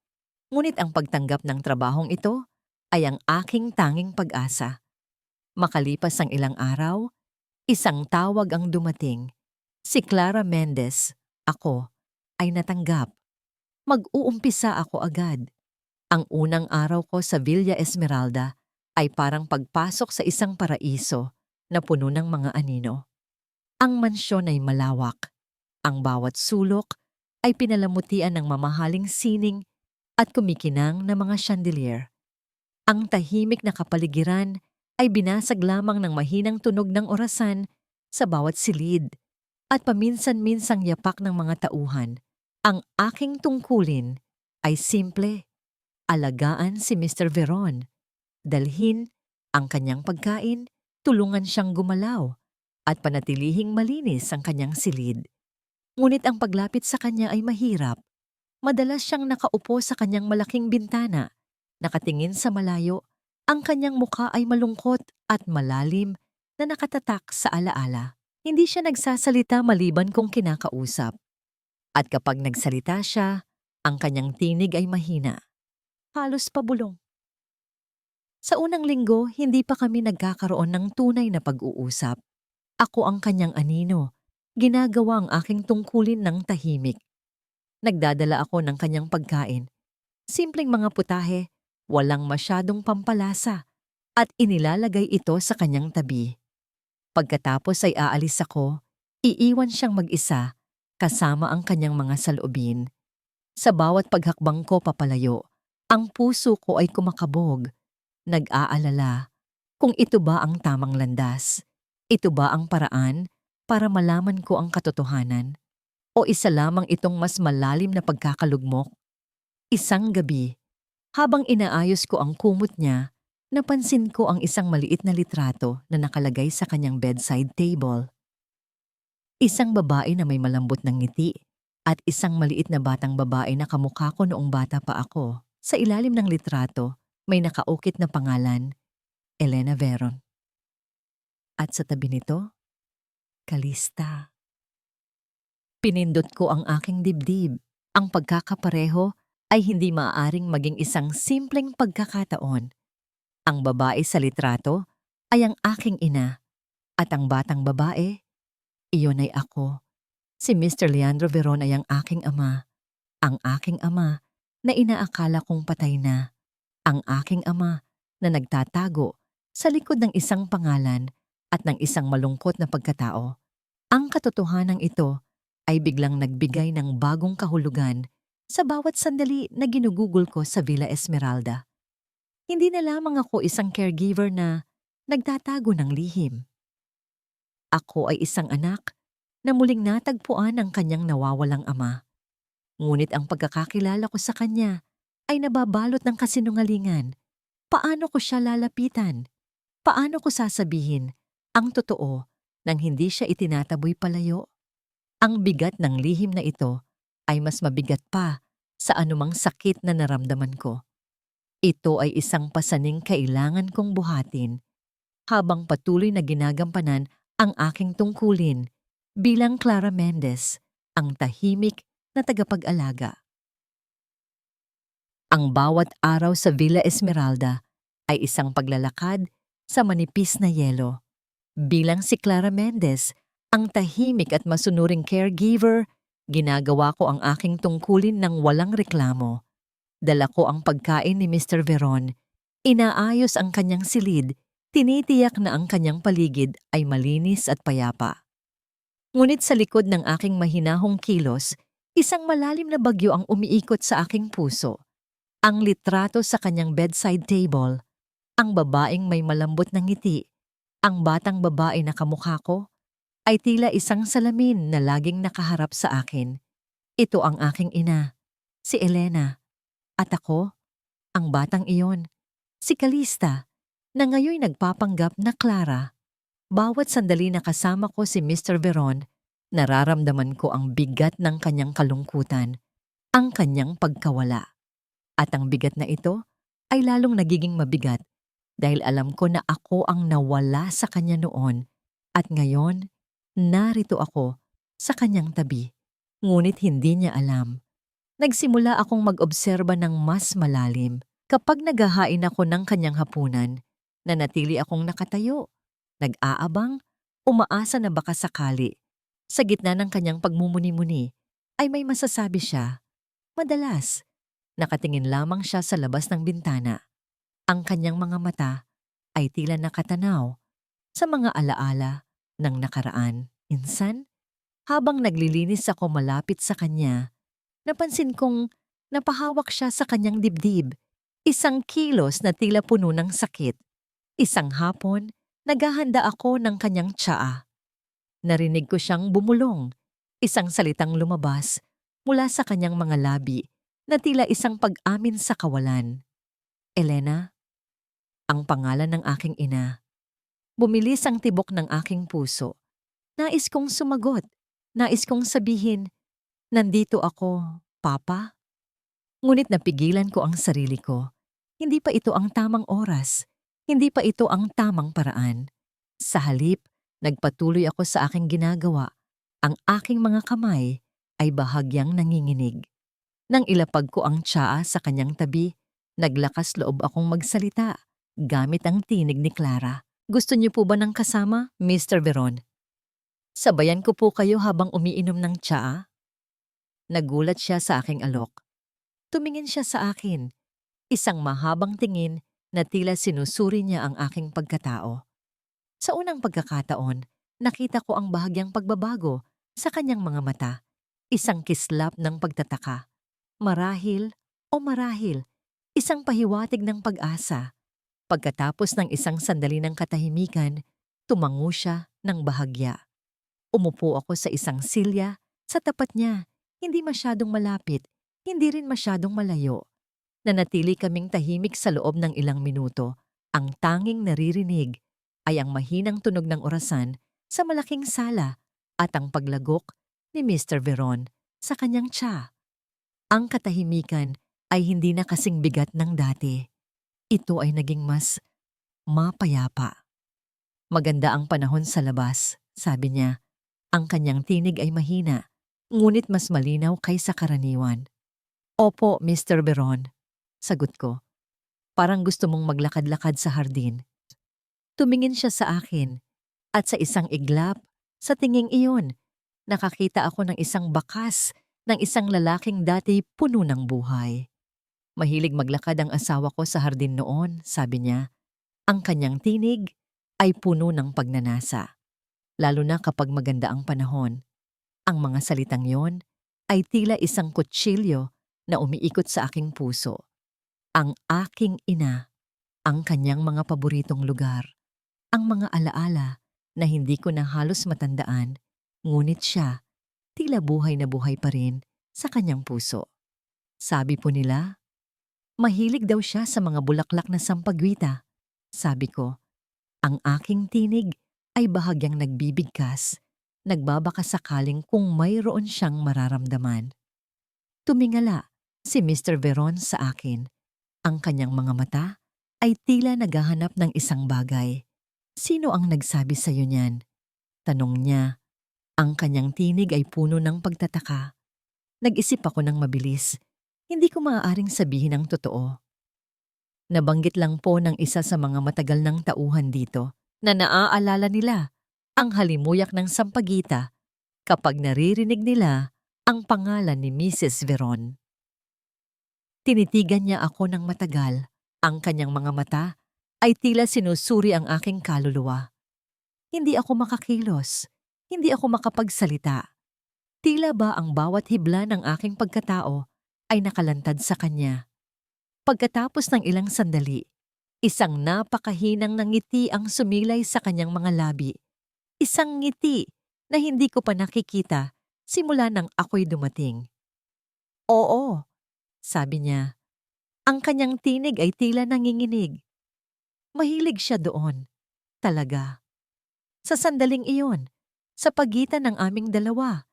Ngunit ang pagtanggap ng trabahong ito ay ang aking tanging pag-asa. Makalipas ang ilang araw, isang tawag ang dumating. Si Clara Mendez, ako, ay natanggap. Mag-uumpisa ako agad. Ang unang araw ko sa Villa Esmeralda ay parang pagpasok sa isang paraiso na puno ng mga anino. Ang mansyon ay malawak. Ang bawat sulok ay pinalamutian ng mamahaling sining at kumikinang na mga chandelier. Ang tahimik na kapaligiran ay binasag lamang ng mahinang tunog ng orasan sa bawat silid at paminsan-minsang yapak ng mga tauhan. Ang aking tungkulin ay simple. Alagaan si Mr. Veron. Dalhin ang kanyang pagkain, tulungan siyang gumalaw, at panatilihing malinis ang kanyang silid. Ngunit ang paglapit sa kanya ay mahirap. Madalas siyang nakaupo sa kanyang malaking bintana, nakatingin sa malayo, ang kanyang mukha ay malungkot at malalim na nakatatak sa alaala. Hindi siya nagsasalita maliban kung kinakausap. At kapag nagsalita siya, ang kanyang tinig ay mahina. Halos pabulong. Sa unang linggo, hindi pa kami nagkakaroon ng tunay na pag-uusap. Ako ang kanyang anino. Ginagawa ang aking tungkulin ng tahimik. Nagdadala ako ng kanyang pagkain. Simpleng mga putahe, walang masyadong pampalasa, at inilalagay ito sa kanyang tabi. Pagkatapos ay aalis ako, iiwan siyang mag-isa, kasama ang kanyang mga saloobin. Sa bawat paghakbang ko papalayo, ang puso ko ay kumakabog. Nag-aalala kung ito ba ang tamang landas. Ito ba ang paraan para malaman ko ang katotohanan? O isa lamang itong mas malalim na pagkakalugmok? Isang gabi, habang inaayos ko ang kumot niya, napansin ko ang isang maliit na litrato na nakalagay sa kanyang bedside table. Isang babae na may malambot ng ngiti at isang maliit na batang babae na kamukha ko noong bata pa ako. Sa ilalim ng litrato, may nakaukit na pangalan, Elena Veron. At sa tabi nito, Calista. Pinindot ko ang aking dibdib. Ang pagkakapareho ay hindi maaaring maging isang simpleng pagkakataon. Ang babae sa litrato ay ang aking ina at ang batang babae, iyon ay ako. Si Mr. Leandro Veron ay ang aking ama. Ang aking ama na inaakala kong patay na. Ang aking ama na nagtatago sa likod ng isang pangalan at ng isang malungkot na pagkatao. Ang katotohanan ito ay biglang nagbigay ng bagong kahulugan sa bawat sandali na ginugugol ko sa Villa Esmeralda. Hindi na lamang ako isang caregiver na nagtatago ng lihim. Ako ay isang anak na muling natagpuan ang kanyang nawawalang ama. Ngunit ang pagkakakilala ko sa kanya ay nababalot ng kasinungalingan. Paano ko siya lalapitan? Paano ko sasabihin ang totoo nang hindi siya itinataboy palayo? Ang bigat ng lihim na ito ay mas mabigat pa sa anumang sakit na naramdaman ko. Ito ay isang pasaning kailangan kong buhatin habang patuloy na ginagampanan ang aking tungkulin bilang Clara Mendez, ang tahimik na tagapag-alaga. Ang bawat araw sa Villa Esmeralda ay isang paglalakad sa manipis na yelo. Bilang si Clara Mendez, ang tahimik at masunuring caregiver, ginagawa ko ang aking tungkulin ng walang reklamo. Dala ko ang pagkain ni Mr. Veron, inaayos ang kanyang silid, tinitiyak na ang kanyang paligid ay malinis at payapa. Ngunit sa likod ng aking mahinahong kilos, isang malalim na bagyo ang umiikot sa aking puso. Ang litrato sa kanyang bedside table, ang babaeng may malambot na ngiti, ang batang babae na kamukha ko, ay tila isang salamin na laging nakaharap sa akin. Ito ang aking ina, si Elena, at ako, ang batang iyon, si Calista, na ngayon nagpapanggap na Clara. Bawat sandali na kasama ko si Mr. Veron, nararamdaman ko ang bigat ng kanyang kalungkutan, ang kanyang pagkawala. At ang bigat na ito ay lalong nagiging mabigat dahil alam ko na ako ang nawala sa kanya noon at ngayon narito ako sa kanyang tabi. Ngunit hindi niya alam. Nagsimula akong mag-obserba ng mas malalim. Kapag naghahain ako ng kanyang hapunan, nanatili akong nakatayo, nag-aabang, umaasa na baka sakali. Sa gitna ng kanyang pagmumuni-muni ay may masasabi siya. Madalas, nakatingin lamang siya sa labas ng bintana. Ang kanyang mga mata ay tila nakatanaw sa mga alaala ng nakaraan. Minsan, habang naglilinis ako malapit sa kanya, napansin kong napahawak siya sa kanyang dibdib. Isang kilos na tila puno ng sakit. Isang hapon, naghahanda ako ng kanyang tsaa. Narinig ko siyang bumulong. Isang salitang lumabas mula sa kanyang mga labi na tila isang pag-amin sa kawalan. Elena, ang pangalan ng aking ina. Bumilis ang tibok ng aking puso. Nais kong sumagot. Nais kong sabihin, nandito ako, Papa. Ngunit napigilan ko ang sarili ko. Hindi pa ito ang tamang oras. Hindi pa ito ang tamang paraan. Sa halip, nagpatuloy ako sa aking ginagawa. Ang aking mga kamay ay bahagyang nanginginig. Nang ilapag ko ang tsaa sa kanyang tabi, naglakas loob akong magsalita gamit ang tinig ni Clara. Gusto niyo po ba ng kasama, Mr. Veron? Sabayan ko po kayo habang umiinom ng tsaa? Nagulat siya sa aking alok. Tumingin siya sa akin. Isang mahabang tingin na tila sinusuri niya ang aking pagkatao. Sa unang pagkakataon, nakita ko ang bahagyang pagbabago sa kanyang mga mata. Isang kislap ng pagtataka. Marahil o marahil, isang pahiwatig ng pag-asa. Pagkatapos ng isang sandali ng katahimikan, tumango siya ng bahagya. Umupo ako sa isang silya sa tapat niya, hindi masyadong malapit, hindi rin masyadong malayo. Nanatili kaming tahimik sa loob ng ilang minuto. Ang tanging naririnig ay ang mahinang tunog ng orasan sa malaking sala at ang paglagok ni Mr. Veron sa kanyang tsa. Ang katahimikan ay hindi na kasing bigat ng dati. Ito ay naging mas mapayapa. Maganda ang panahon sa labas, sabi niya. Ang kanyang tinig ay mahina, ngunit mas malinaw kaysa karaniwan. Opo, Mr. Veron, sagot ko. Parang gusto mong maglakad-lakad sa hardin. Tumingin siya sa akin at sa isang iglap, sa tinging iyon, nakakita ako ng isang bakas ng isang lalaking dati puno ng buhay. Mahilig maglakad ang asawa ko sa hardin noon, sabi niya. Ang kanyang tinig ay puno ng pagnanasa, lalo na kapag maganda ang panahon. Ang mga salitang yon ay tila isang kutsilyo na umiikot sa aking puso. Ang aking ina, ang kanyang mga paboritong lugar, ang mga alaala na hindi ko na halos matandaan, ngunit siya, tila buhay na buhay pa rin sa kanyang puso. Sabi po nila, mahilig daw siya sa mga bulaklak na sampagwita. Sabi ko, ang aking tinig ay bahagyang nagbibigkas, nagbabaka sakaling kung mayroon siyang mararamdaman. Tumingala si Mr. Veron sa akin. Ang kanyang mga mata ay tila naghahanap ng isang bagay. Sino ang nagsabi sa iyo niyan? Tanong niya. Ang kanyang tinig ay puno ng pagtataka. Nag-isip ako ng mabilis. Hindi ko maaaring sabihin ang totoo. Nabanggit lang po ng isa sa mga matagal ng tauhan dito na naaalala nila ang halimuyak ng sampagita kapag naririnig nila ang pangalan ni Mrs. Veron. Tinitigan niya ako ng matagal. Ang kanyang mga mata ay tila sinusuri ang aking kaluluwa. Hindi ako makakilos. Hindi ako makapagsalita. Tila ba ang bawat hibla ng aking pagkatao ay nakalantad sa kanya. Pagkatapos ng ilang sandali, isang napakahinang na ngiti ang sumilay sa kanyang mga labi. Isang ngiti na hindi ko pa nakikita simula nang ako'y dumating. Oo, sabi niya. Ang kanyang tinig ay tila nanginginig. Mahilig siya doon. Talaga. Sa sandaling iyon, sa pagitan ng aming dalawa,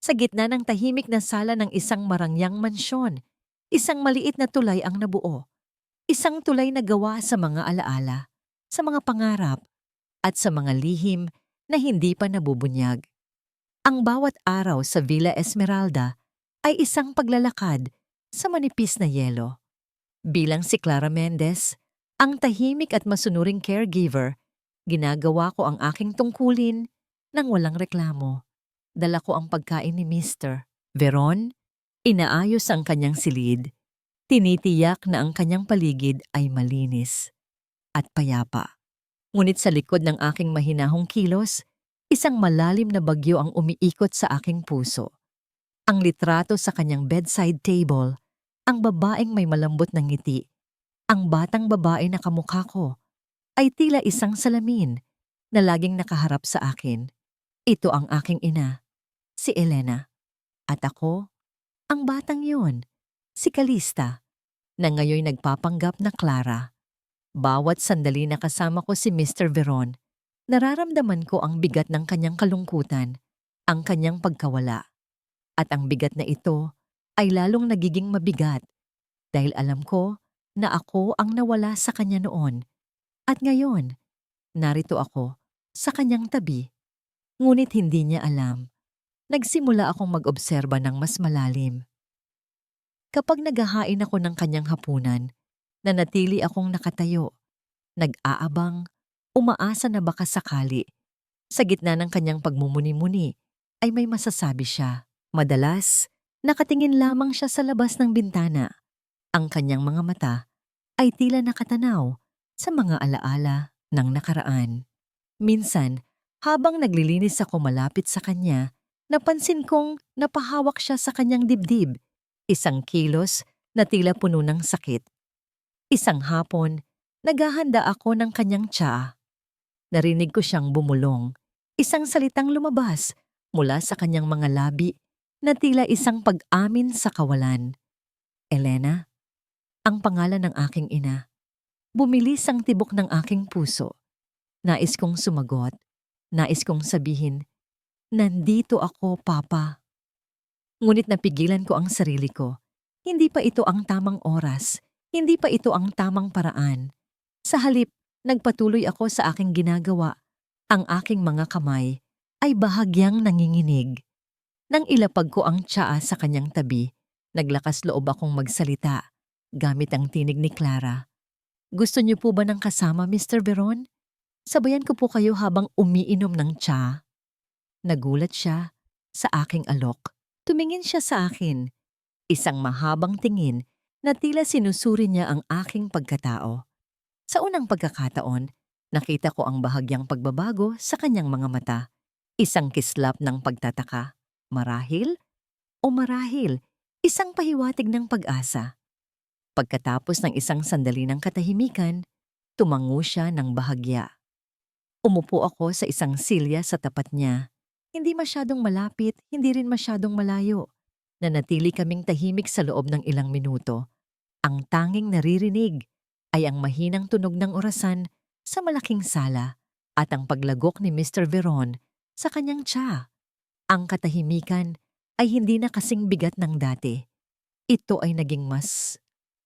sa gitna ng tahimik na sala ng isang marangyang mansyon, isang maliit na tulay ang nabuo. Isang tulay na gawa sa mga alaala, sa mga pangarap, at sa mga lihim na hindi pa nabubunyag. Ang bawat araw sa Villa Esmeralda ay isang paglalakad sa manipis na yelo. Bilang si Clara Mendez, ang tahimik at masunuring caregiver, ginagawa ko ang aking tungkulin nang walang reklamo. Dala ko ang pagkain ni Mr. Veron, inaayos ang kanyang silid, tinitiyak na ang kanyang paligid ay malinis at payapa. Ngunit sa likod ng aking mahinahong kilos, isang malalim na bagyo ang umiikot sa aking puso. Ang litrato sa kanyang bedside table, ang babaeng may malambot na ngiti, ang batang babae na kamukha ko, ay tila isang salamin na laging nakaharap sa akin. Ito ang aking ina, si Elena. At ako, ang batang yun, si Calista, na ngayon nagpapanggap na Clara. Bawat sandali na kasama ko si Mr. Veron, nararamdaman ko ang bigat ng kanyang kalungkutan, ang kanyang pagkawala. At ang bigat na ito ay lalong nagiging mabigat dahil alam ko na ako ang nawala sa kanya noon. At ngayon, narito ako sa kanyang tabi. Ngunit hindi niya alam. Nagsimula akong mag-obserba ng mas malalim. Kapag naghahain ako ng kanyang hapunan, nanatili akong nakatayo, nag-aabang, umaasa na baka sakali. Sa gitna ng kanyang pagmumuni-muni ay may masasabi siya. Madalas, nakatingin lamang siya sa labas ng bintana. Ang kanyang mga mata ay tila nakatanaw sa mga alaala ng nakaraan. Minsan, habang naglilinis ako malapit sa kanya, napansin kong napahawak siya sa kanyang dibdib. Isang kilos na tila puno ng sakit. Isang hapon, naghahanda ako ng kanyang tsaa. Narinig ko siyang bumulong. Isang salitang lumabas mula sa kanyang mga labi na tila isang pag-amin sa kawalan. Elena, ang pangalan ng aking ina. Bumilis ang tibok ng aking puso. Nais kong sumagot. Nais kong sabihin, nandito ako, Papa. Ngunit napigilan ko ang sarili ko. Hindi pa ito ang tamang oras. Hindi pa ito ang tamang paraan. Sa halip, nagpatuloy ako sa aking ginagawa. Ang aking mga kamay ay bahagyang nanginginig. Nang ilapag ko ang tsaa sa kanyang tabi, naglakas loob akong magsalita gamit ang tinig ni Clara. Gusto niyo po ba ng kasama, Mr. Veron? Sabayan ko po kayo habang umiinom ng tsaa. Nagulat siya sa aking alok. Tumingin siya sa akin. Isang mahabang tingin na tila sinusuri niya ang aking pagkatao. Sa unang pagkakataon, nakita ko ang bahagyang pagbabago sa kanyang mga mata. Isang kislap ng pagtataka. Marahil o marahil, isang pahiwatig ng pag-asa. Pagkatapos ng isang sandali ng katahimikan, tumango siya ng bahagya. Umupo ako sa isang silya sa tapat niya. Hindi masyadong malapit, hindi rin masyadong malayo. Nanatili kaming tahimik sa loob ng ilang minuto. Ang tanging naririnig ay ang mahinang tunog ng orasan sa malaking sala at ang paglagok ni Mr. Veron sa kanyang tsa. Ang katahimikan ay hindi na kasing bigat ng dati. Ito ay naging mas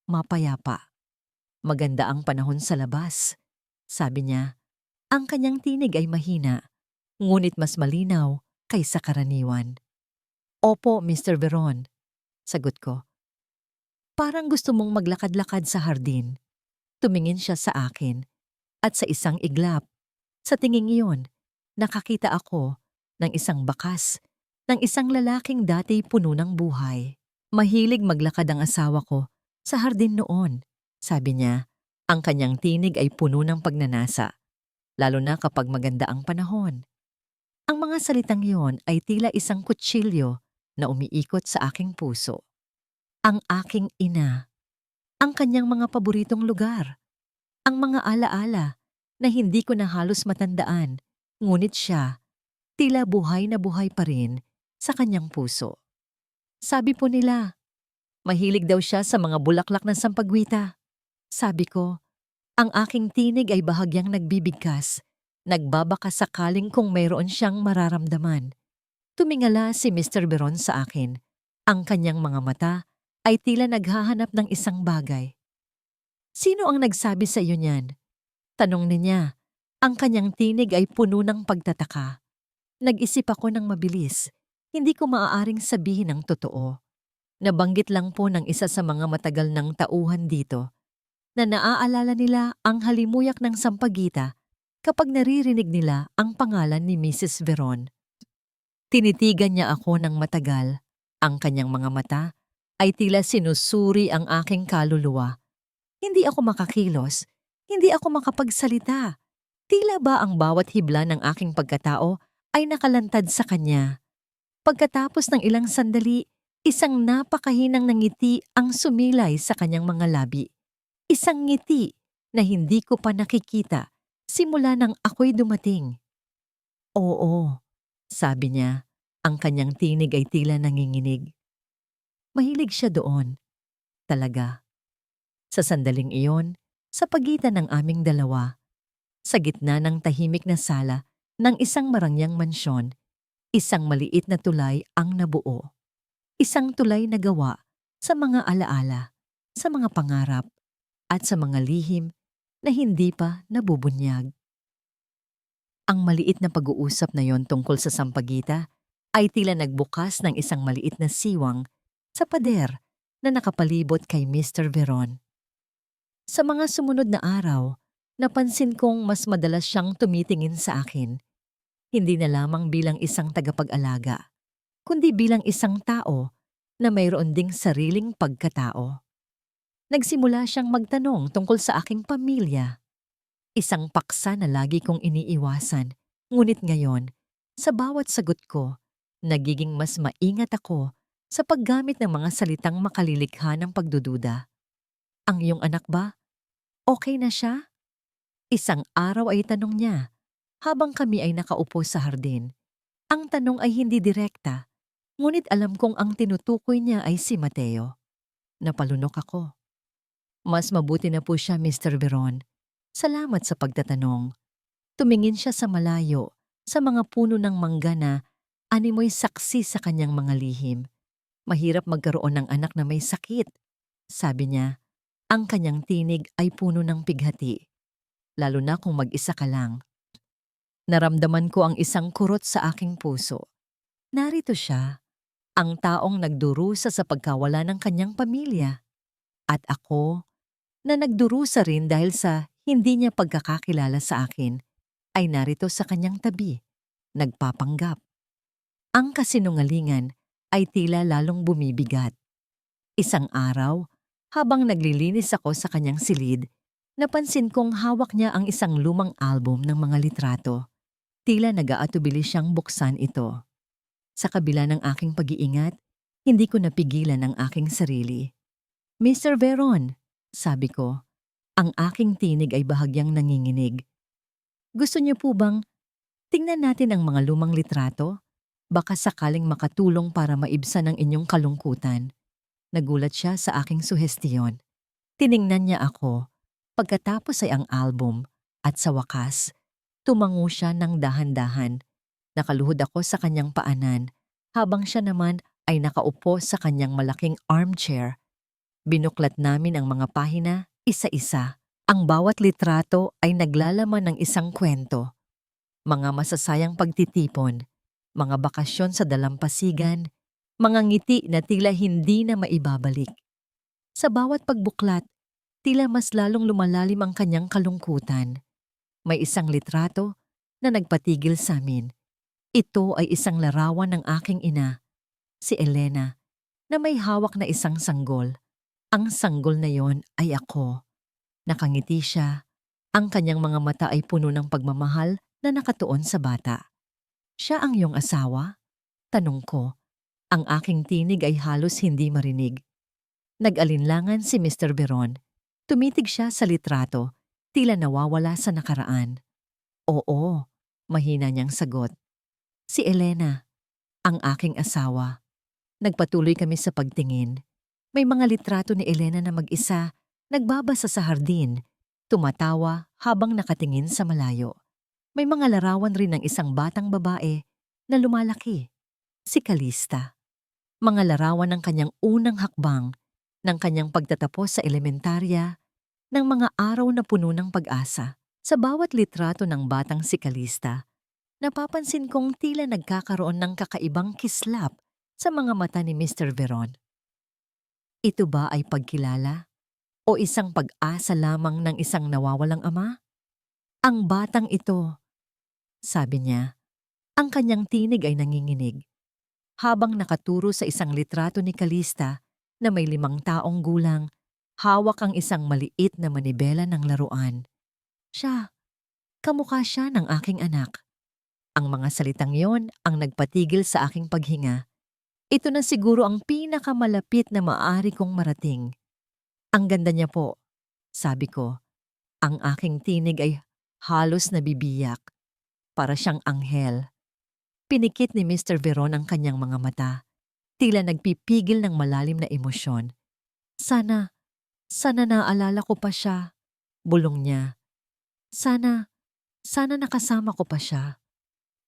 mapayapa. Maganda ang panahon sa labas. Sabi niya, ang kanyang tinig ay mahina, ngunit mas malinaw kaysa karaniwan. Opo, Mr. Veron, sagot ko. Parang gusto mong maglakad-lakad sa hardin. Tumingin siya sa akin at sa isang iglap. Sa tinging iyon, nakakita ako ng isang bakas ng isang lalaking dati puno ng buhay. Mahilig maglakad ang asawa ko sa hardin noon. Sabi niya, ang kanyang tinig ay puno ng pagnanasa, lalo na kapag maganda ang panahon. Ang mga salitang iyon ay tila isang kutsilyo na umiikot sa aking puso. Ang aking ina, ang kanyang mga paboritong lugar, ang mga alaala na hindi ko na halos matandaan, ngunit siya, tila buhay na buhay pa rin sa kanyang puso. Sabi po nila, mahilig daw siya sa mga bulaklak ng sampagwita. Sabi ko, ang aking tinig ay bahagyang nagbibigkas, nagbabaka sakaling kung mayroon siyang mararamdaman. Tumingala si Mr. Veron sa akin. Ang kanyang mga mata ay tila naghahanap ng isang bagay. Sino ang nagsabi sa iyo niyan? Tanong niya. Ang kanyang tinig ay puno ng pagtataka. Nag-isip ako ng mabilis. Hindi ko maaaring sabihin ang totoo. Nabanggit lang po ng isa sa mga matagal ng tauhan dito na naaalala nila ang halimuyak ng sampagita kapag naririnig nila ang pangalan ni Mrs. Veron. Tinitigan niya ako ng matagal. Ang kanyang mga mata ay tila sinusuri ang aking kaluluwa. Hindi ako makakilos. Hindi ako makapagsalita. Tila ba ang bawat hibla ng aking pagkatao ay nakalantad sa kanya. Pagkatapos ng ilang sandali, isang napakahinang ngiti ang sumilay sa kanyang mga labi. Isang ngiti na hindi ko pa nakikita simula nang ako'y dumating. Oo, sabi niya, ang kanyang tinig ay tila nanginginig. Mahilig siya doon, talaga. Sa sandaling iyon, sa pagitan ng aming dalawa, sa gitna ng tahimik na sala ng isang marangyang mansyon, isang maliit na tulay ang nabuo. Isang tulay na gawa sa mga alaala, sa mga pangarap, at sa mga lihim na hindi pa nabubunyag. Ang maliit na pag-uusap na yon tungkol sa sampagita ay tila nagbukas ng isang maliit na siwang sa pader na nakapalibot kay Mr. Veron. Sa mga sumunod na araw, napansin kong mas madalas siyang tumitingin sa akin, hindi na lamang bilang isang tagapag-alaga, kundi bilang isang tao na mayroon ding sariling pagkatao. Nagsimula siyang magtanong tungkol sa aking pamilya. Isang paksa na lagi kong iniiwasan, ngunit ngayon, sa bawat sagot ko, nagiging mas maingat ako sa paggamit ng mga salitang makalilikha ng pagdududa. Ang iyong anak ba? Okay na siya? Isang araw ay tanong niya, habang kami ay nakaupo sa hardin. Ang tanong ay hindi direkta, ngunit alam kong ang tinutukoy niya ay si Mateo. Napalunok ako. Mas mabuti na po siya, Mr. Veron. Salamat sa pagtatanong. Tumingin siya sa malayo, sa mga puno ng mangga na animoy saksi sa kanyang mga lihim. Mahirap magkaroon ng anak na may sakit. Sabi niya, ang kanyang tinig ay puno ng pighati. Lalo na kung mag-isa ka lang. Naramdaman ko ang isang kurot sa aking puso. Narito siya, ang taong nagdurusa sa pagkawala ng kanyang pamilya. At ako, na nagdurusa rin dahil sa hindi niya pagkakakilala sa akin, ay narito sa kanyang tabi, nagpapanggap. Ang kasinungalingan ay tila lalong bumibigat. Isang araw, habang naglilinis ako sa kanyang silid, napansin kong hawak niya ang isang lumang album ng mga litrato. Tila nag-aatubili siyang buksan ito. Sa kabila ng aking pag-iingat, hindi ko napigilan ang aking sarili. Mr. Veron, sabi ko, ang aking tinig ay bahagyang nanginginig. Gusto niyo po bang tingnan natin ang mga lumang litrato? Baka sakaling makatulong para maibsan ang inyong kalungkutan. Nagulat siya sa aking suhestiyon. Tiningnan niya ako. Pagkatapos ay ang album. At sa wakas, tumango siya ng dahan-dahan. Nakaluhod ako sa kanyang paanan, habang siya naman ay nakaupo sa kanyang malaking armchair. Binuklat namin ang mga pahina, isa-isa. Ang bawat litrato ay naglalaman ng isang kwento. Mga masasayang pagtitipon, mga bakasyon sa dalampasigan, mga ngiti na tila hindi na maibabalik. Sa bawat pagbuklat, tila mas lalong lumalalim ang kanyang kalungkutan. May isang litrato na nagpatigil sa amin. Ito ay isang larawan ng aking ina, si Elena, na may hawak na isang sanggol. Ang sanggol na yon ay ako. Nakangiti siya. Ang kanyang mga mata ay puno ng pagmamahal na nakatuon sa bata. Siya ang iyong asawa? Tanong ko. Ang aking tinig ay halos hindi marinig. Nag-alinlangan si Mr. Veron. Tumitig siya sa litrato, tila nawawala sa nakaraan. Oo, mahina niyang sagot. Si Elena, ang aking asawa. Nagpatuloy kami sa pagtingin. May mga litrato ni Elena na mag-isa, nagbabasa sa hardin, tumatawa habang nakatingin sa malayo. May mga larawan rin ng isang batang babae na lumalaki, si Calista. Mga larawan ng kanyang unang hakbang, ng kanyang pagtatapos sa elementarya, ng mga araw na puno ng pag-asa. Sa bawat litrato ng batang si Calista, napapansin kong tila nagkakaroon ng kakaibang kislap sa mga mata ni Mr. Veron. Ito ba ay pagkilala o isang pag-asa lamang ng isang nawawalang ama? Ang batang ito, sabi niya, ang kanyang tinig ay nanginginig. Habang nakaturo sa isang litrato ni Calista na may 5 taong gulang, hawak ang isang maliit na manibela ng laruan. Siya, kamukha siya ng aking anak. Ang mga salitang yon ang nagpatigil sa aking paghinga. Ito na siguro ang pinakamalapit na maaari kong marating. Ang ganda niya po, sabi ko. Ang aking tinig ay halos nabibiyak. Para siyang anghel. Pinikit ni Mr. Veron ang kanyang mga mata. Tila nagpipigil ng malalim na emosyon. Sana naalala ko pa siya. Bulong niya. Sana nakasama ko pa siya.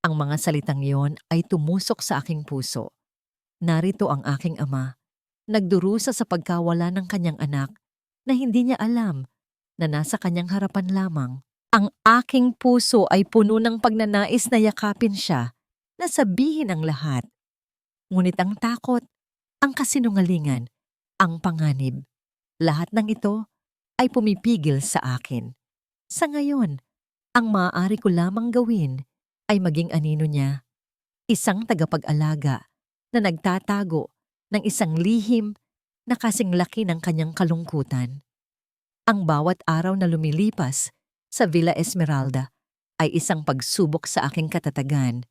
Ang mga salitang yon ay tumusok sa aking puso. Narito ang aking ama, nagdurusa sa pagkawala ng kanyang anak na hindi niya alam na nasa kanyang harapan lamang. Ang aking puso ay puno ng pagnanais na yakapin siya, na sabihin ang lahat. Ngunit ang takot, ang kasinungalingan, ang panganib, lahat ng ito ay pumipigil sa akin. Sa ngayon, ang maaari ko lamang gawin ay maging anino niya, isang tagapag-alaga na nagtatago ng isang lihim na kasing laki ng kanyang kalungkutan. Ang bawat araw na lumilipas sa Villa Esmeralda ay isang pagsubok sa aking katatagan.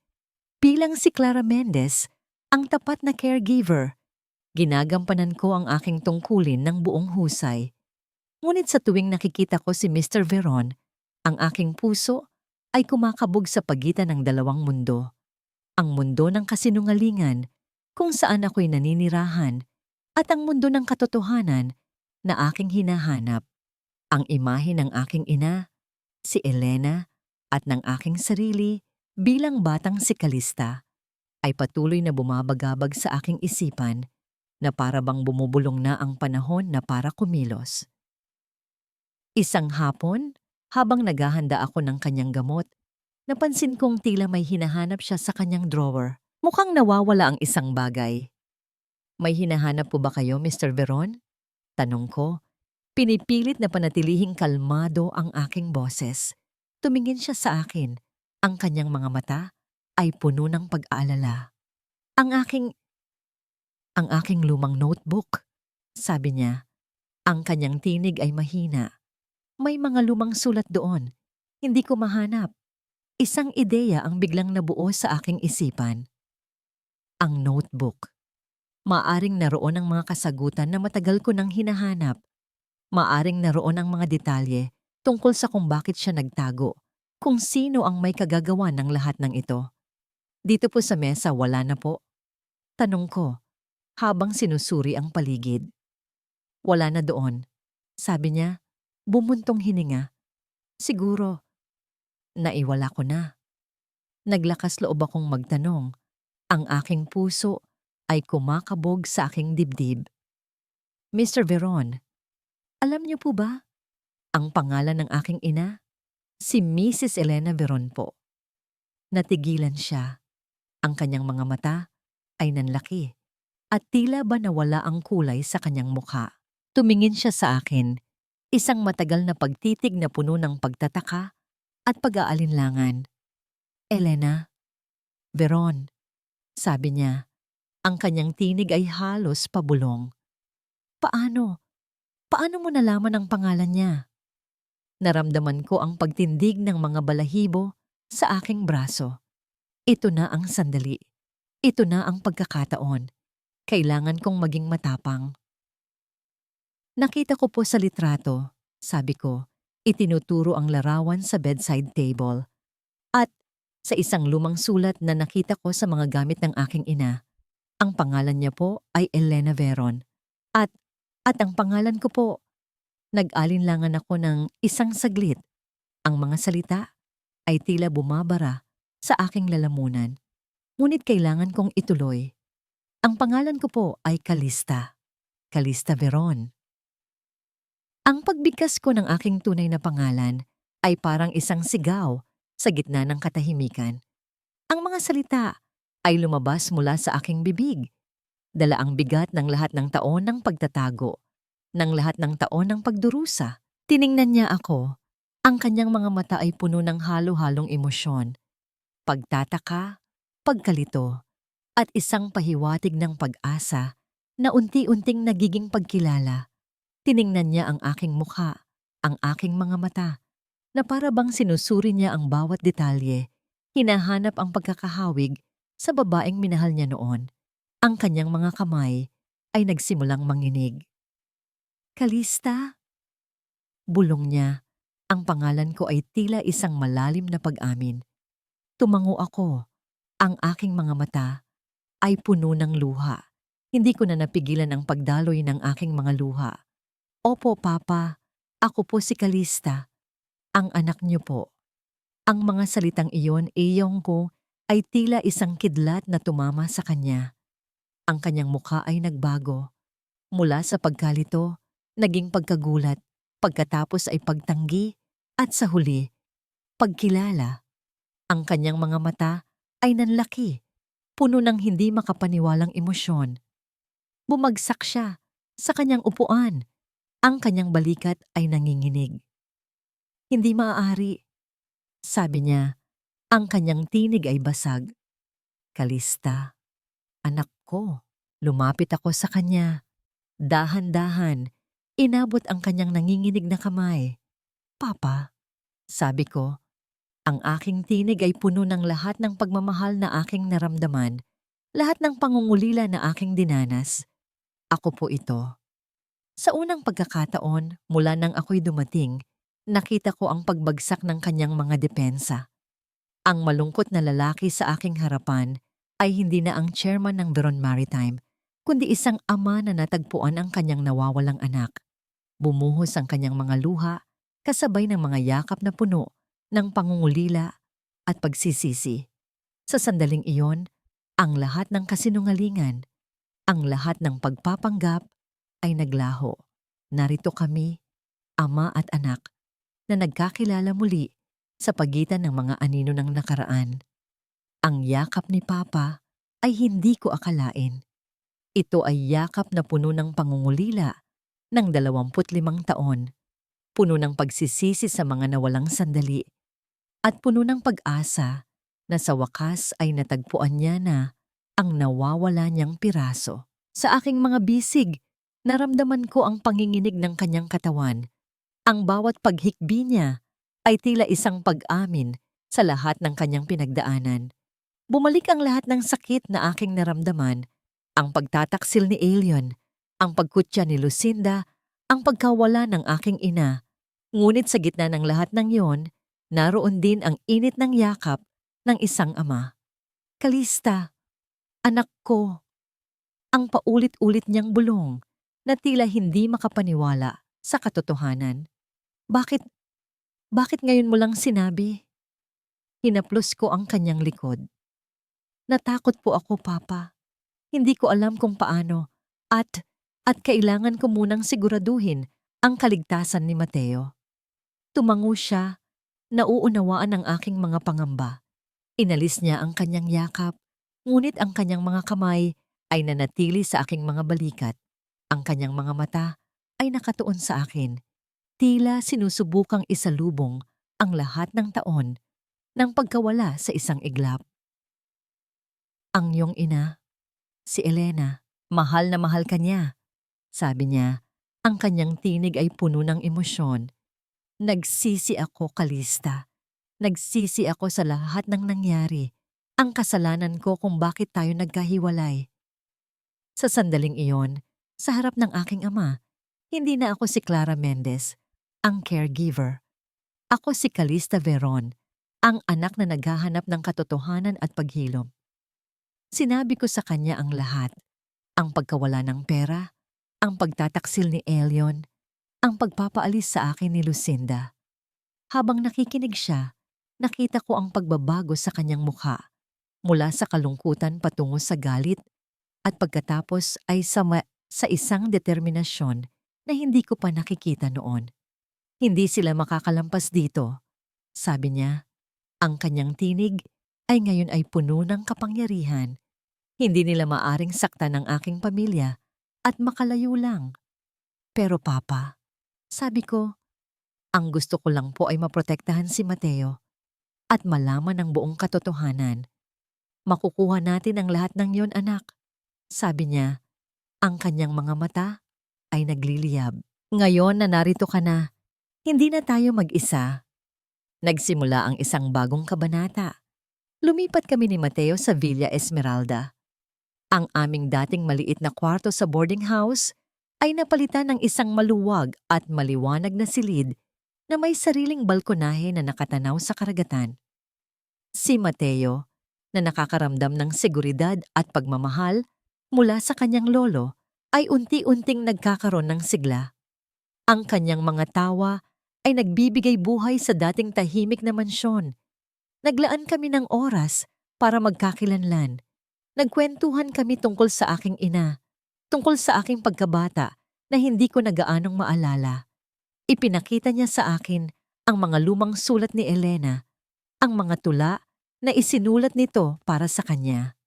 Bilang si Clara Mendez, ang tapat na caregiver, ginagampanan ko ang aking tungkulin ng buong husay. Ngunit sa tuwing nakikita ko si Mr. Veron, ang aking puso ay kumakabog sa pagitan ng dalawang mundo. Ang mundo ng kasinungalingan, kung saan ako'y naninirahan, at ang mundo ng katotohanan na aking hinahanap. Ang imahe ng aking ina, si Elena, at ng aking sarili bilang batang si Calista ay patuloy na bumabagabag sa aking isipan na para bang bumubulong na ang panahon na para kumilos. Isang hapon, habang naghahanda ako ng kanyang gamot, napansin kong tila may hinahanap siya sa kanyang drawer. Mukhang nawawala ang isang bagay. May hinahanap po ba kayo, Mr. Veron? Tanong ko. Pinipilit na panatilihing kalmado ang aking boses. Tumingin siya sa akin. Ang kanyang mga mata ay puno ng pag-aalala. Ang aking lumang notebook, sabi niya. Ang kanyang tinig ay mahina. May mga lumang sulat doon. Hindi ko mahanap. Isang ideya ang biglang nabuo sa aking isipan. Ang notebook. Maaring naroon ang mga kasagutan na matagal ko nang hinahanap. Maaring naroon ang mga detalye tungkol sa kung bakit siya nagtago kung sino ang may kagagawa ng lahat ng ito. Dito po sa mesa wala na po. Tanong ko, habang sinusuri ang paligid. Wala na doon. Sabi niya, bumuntong hininga. Siguro, naiwala ko na. Naglakas loob akong magtanong. Ang aking puso ay kumakabog sa aking dibdib. Mr. Veron, alam niyo po ba ang pangalan ng aking ina? Si Mrs. Elena Veron po. Natigilan siya. Ang kanyang mga mata ay nanlaki at tila ba nawala ang kulay sa kanyang mukha. Tumingin siya sa akin, isang matagal na pagtitig na puno ng pagtataka at pag-aalinlangan. Elena, Veron, sabi niya, ang kanyang tinig ay halos pabulong. Paano? Paano mo nalaman ang pangalan niya? Naramdaman ko ang pagtindig ng mga balahibo sa aking braso. Ito na ang sandali. Ito na ang pagkakataon. Kailangan kong maging matapang. Nakita ko po sa litrato, sabi ko, itinuturo ang larawan sa bedside table. At sa isang lumang sulat na nakita ko sa mga gamit ng aking ina, ang pangalan niya po ay Elena Veron. At ang pangalan ko po, nag-alinlangan ako ng isang saglit. Ang mga salita ay tila bumabara sa aking lalamunan. Ngunit kailangan kong ituloy. Ang pangalan ko po ay Calista. Calista Veron. Ang pagbigkas ko ng aking tunay na pangalan ay parang isang sigaw sa gitna ng katahimikan. Ang mga salita ay lumabas mula sa aking bibig. Dala ang bigat ng lahat ng taon ng pagtatago, ng lahat ng taon ng pagdurusa. Tiningnan niya ako. Ang kanyang mga mata ay puno ng halo-halong emosyon. Pagtataka, pagkalito, at isang pahiwatig ng pag-asa na unti-unting nagiging pagkilala. Tiningnan niya ang aking mukha, ang aking mga mata, na para bang sinusuri niya ang bawat detalye, hinahanap ang pagkakahawig sa babaeng minahal niya noon. Ang kanyang mga kamay ay nagsimulang manginig. Calista? Bulong niya. Ang pangalan ko ay tila isang malalim na pag-amin. Tumango ako. Ang aking mga mata ay puno ng luha. Hindi ko na napigilan ang pagdaloy ng aking mga luha. Opo, Papa. Ako po si Calista. Ang anak niyo po. Ang mga salitang iyon, iyong ko, ay tila isang kidlat na tumama sa kanya. Ang kanyang mukha ay nagbago. Mula sa pagkalito, naging pagkagulat, pagkatapos ay pagtanggi, at sa huli, pagkilala. Ang kanyang mga mata ay nanlaki, puno ng hindi makapaniwalang emosyon. Bumagsak siya sa kanyang upuan. Ang kanyang balikat ay nanginginig. Hindi maaari, sabi niya. Ang kanyang tinig ay basag. Calista, anak ko. Lumapit ako sa kanya. Dahan-dahan, inabot ang kanyang nanginginig na kamay. Papa, sabi ko, ang aking tinig ay puno ng lahat ng pagmamahal na aking naramdaman, lahat ng pangungulila na aking dinanas. Ako po ito. Sa unang pagkakataon, mula nang ako'y dumating, nakita ko ang pagbagsak ng kanyang mga depensa. Ang malungkot na lalaki sa aking harapan ay hindi na ang chairman ng Veron Maritime, kundi isang ama na natagpuan ang kanyang nawawalang anak. Bumuhos ang kanyang mga luha, kasabay ng mga yakap na puno ng pangungulila at pagsisisi. Sa sandaling iyon, ang lahat ng kasinungalingan, ang lahat ng pagpapanggap ay naglaho. Narito kami, ama at anak, na nagkakilala muli sa pagitan ng mga anino ng nakaraan. Ang yakap ni Papa ay hindi ko akalain. Ito ay yakap na puno ng pangungulila ng 25 taon, puno ng pagsisisi sa mga nawalang sandali, at puno ng pag-asa na sa wakas ay natagpuan niya na ang nawawala niyang piraso. Sa aking mga bisig, naramdaman ko ang panginginig ng kanyang katawan. Ang bawat paghikbi niya ay tila isang pag-amin sa lahat ng kanyang pinagdaanan. Bumalik ang lahat ng sakit na aking naramdaman, ang pagtataksil ni Alien, ang pagkutya ni Lucinda, ang pagkawala ng aking ina. Ngunit sa gitna ng lahat ng yon, naroon din ang init ng yakap ng isang ama. Kalista, anak ko, ang paulit-ulit niyang bulong na tila hindi makapaniwala sa katotohanan. Bakit, bakit ngayon mo lang sinabi? Hinaplos ko ang kanyang likod. Natakot po ako, Papa. Hindi ko alam kung paano at kailangan ko munang siguraduhin ang kaligtasan ni Mateo. Tumango siya, nauunawaan ang aking mga pangamba. Inalis niya ang kanyang yakap, ngunit ang kanyang mga kamay ay nanatili sa aking mga balikat. Ang kanyang mga mata ay nakatuon sa akin. Tila sinusubukang isalubong ang lahat ng taon ng pagkawala sa isang iglap. Ang iyong ina, si Elena, mahal na mahal ka niya. Sabi niya, ang kanyang tinig ay puno ng emosyon. Nagsisi ako, Kalista. Nagsisi ako sa lahat ng nangyari. Ang kasalanan ko kung bakit tayo nagkahiwalay. Sa sandaling iyon, sa harap ng aking ama, hindi na ako si Clara Mendez, ang caregiver. Ako si Calista Veron, ang anak na naghahanap ng katotohanan at paghilom. Sinabi ko sa kanya ang lahat, ang pagkawala ng pera, ang pagtataksil ni Elion, ang pagpapaalis sa akin ni Lucinda. Habang nakikinig siya, nakita ko ang pagbabago sa kanyang mukha, mula sa kalungkutan patungo sa galit, at pagkatapos ay sa isang determinasyon na hindi ko pa nakikita noon. Hindi sila makakalampas dito, sabi niya. Ang kanyang tinig ay ngayon ay puno ng kapangyarihan. Hindi nila maaring saktan ang aking pamilya at makalayo lang. Pero Papa, sabi ko, ang gusto ko lang po ay maprotektahan si Mateo at malaman ang buong katotohanan. Makukuha natin ang lahat ng yon, anak. Sabi niya, ang kanyang mga mata ay nagliliyab. Ngayon na narito ka na, hindi na tayo mag-isa. Nagsimula ang isang bagong kabanata. Lumipat kami ni Mateo sa Villa Esmeralda. Ang aming dating maliit na kwarto sa boarding house ay napalitan ng isang maluwag at maliwanag na silid na may sariling balkonahe na nakatanaw sa karagatan. Si Mateo, na nakakaramdam ng seguridad at pagmamahal mula sa kanyang lolo, ay unti-unting nagkakaroon ng sigla. Ang kanyang mga tawa ay nagbibigay buhay sa dating tahimik na mansyon. Naglaan kami ng oras para magkakilanlan. Nagkwentuhan kami tungkol sa aking ina, tungkol sa aking pagkabata na hindi ko na gaanong maalala. Ipinakita niya sa akin ang mga lumang sulat ni Elena, ang mga tula na isinulat nito para sa kanya.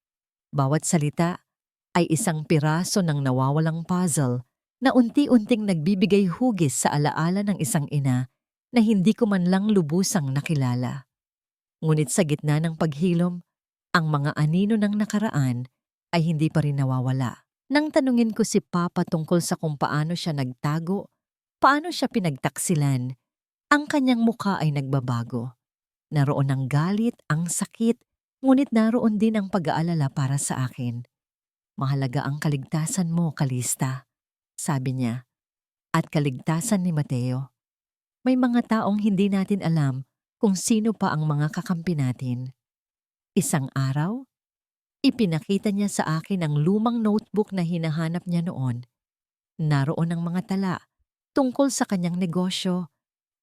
Bawat salita ay isang piraso ng nawawalang puzzle na unti-unting nagbibigay hugis sa alaala ng isang ina na hindi ko man lang lubusang nakilala. Ngunit sa gitna ng paghilom, ang mga anino ng nakaraan ay hindi pa rin nawawala. Nang tanungin ko si Papa tungkol sa kung paano siya nagtago, paano siya pinagtaksilan, ang kanyang mukha ay nagbabago. Naroon ang galit, ang sakit, ngunit naroon din ang pag-aalala para sa akin. Mahalaga ang kaligtasan mo, Kalista, sabi niya, at kaligtasan ni Mateo. May mga taong hindi natin alam kung sino pa ang mga kakampi natin. Isang araw, ipinakita niya sa akin ang lumang notebook na hinahanap niya noon. Naroon ang mga tala tungkol sa kanyang negosyo,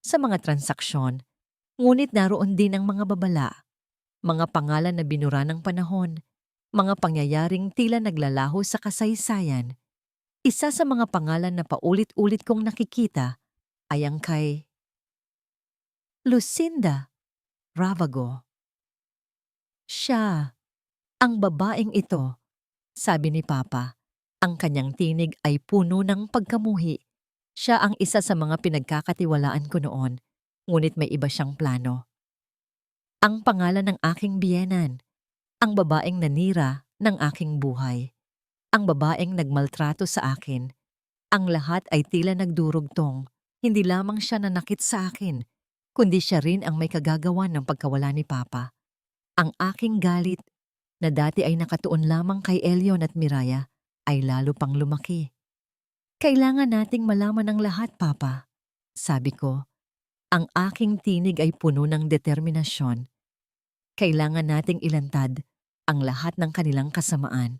sa mga transaksyon, ngunit naroon din ang mga babala, mga pangalan na binura ng panahon, mga pangyayaring tila naglalaho sa kasaysayan. Isa sa mga pangalan na paulit-ulit kong nakikita ay ang kay Lucinda Ravago. Siya, ang babaeng ito, sabi ni Papa. Ang kanyang tinig ay puno ng pagkamuhi. Siya ang isa sa mga pinagkakatiwalaan ko noon, ngunit may iba siyang plano. Ang pangalan ng aking biyenan, ang babaeng nanira ng aking buhay, ang babaeng nagmaltrato sa akin. Ang lahat ay tila nagdurugtong. Hindi lamang siya nanakit sa akin, kundi siya rin ang may kagagawan ng pagkawala ni Papa. Ang aking galit, na dati ay nakatuon lamang kay Elion at Miraya, ay lalo pang lumaki. Kailangan nating malaman ang lahat, Papa, sabi ko. Ang aking tinig ay puno ng determinasyon. Kailangan nating ilantad ang lahat ng kanilang kasamaan.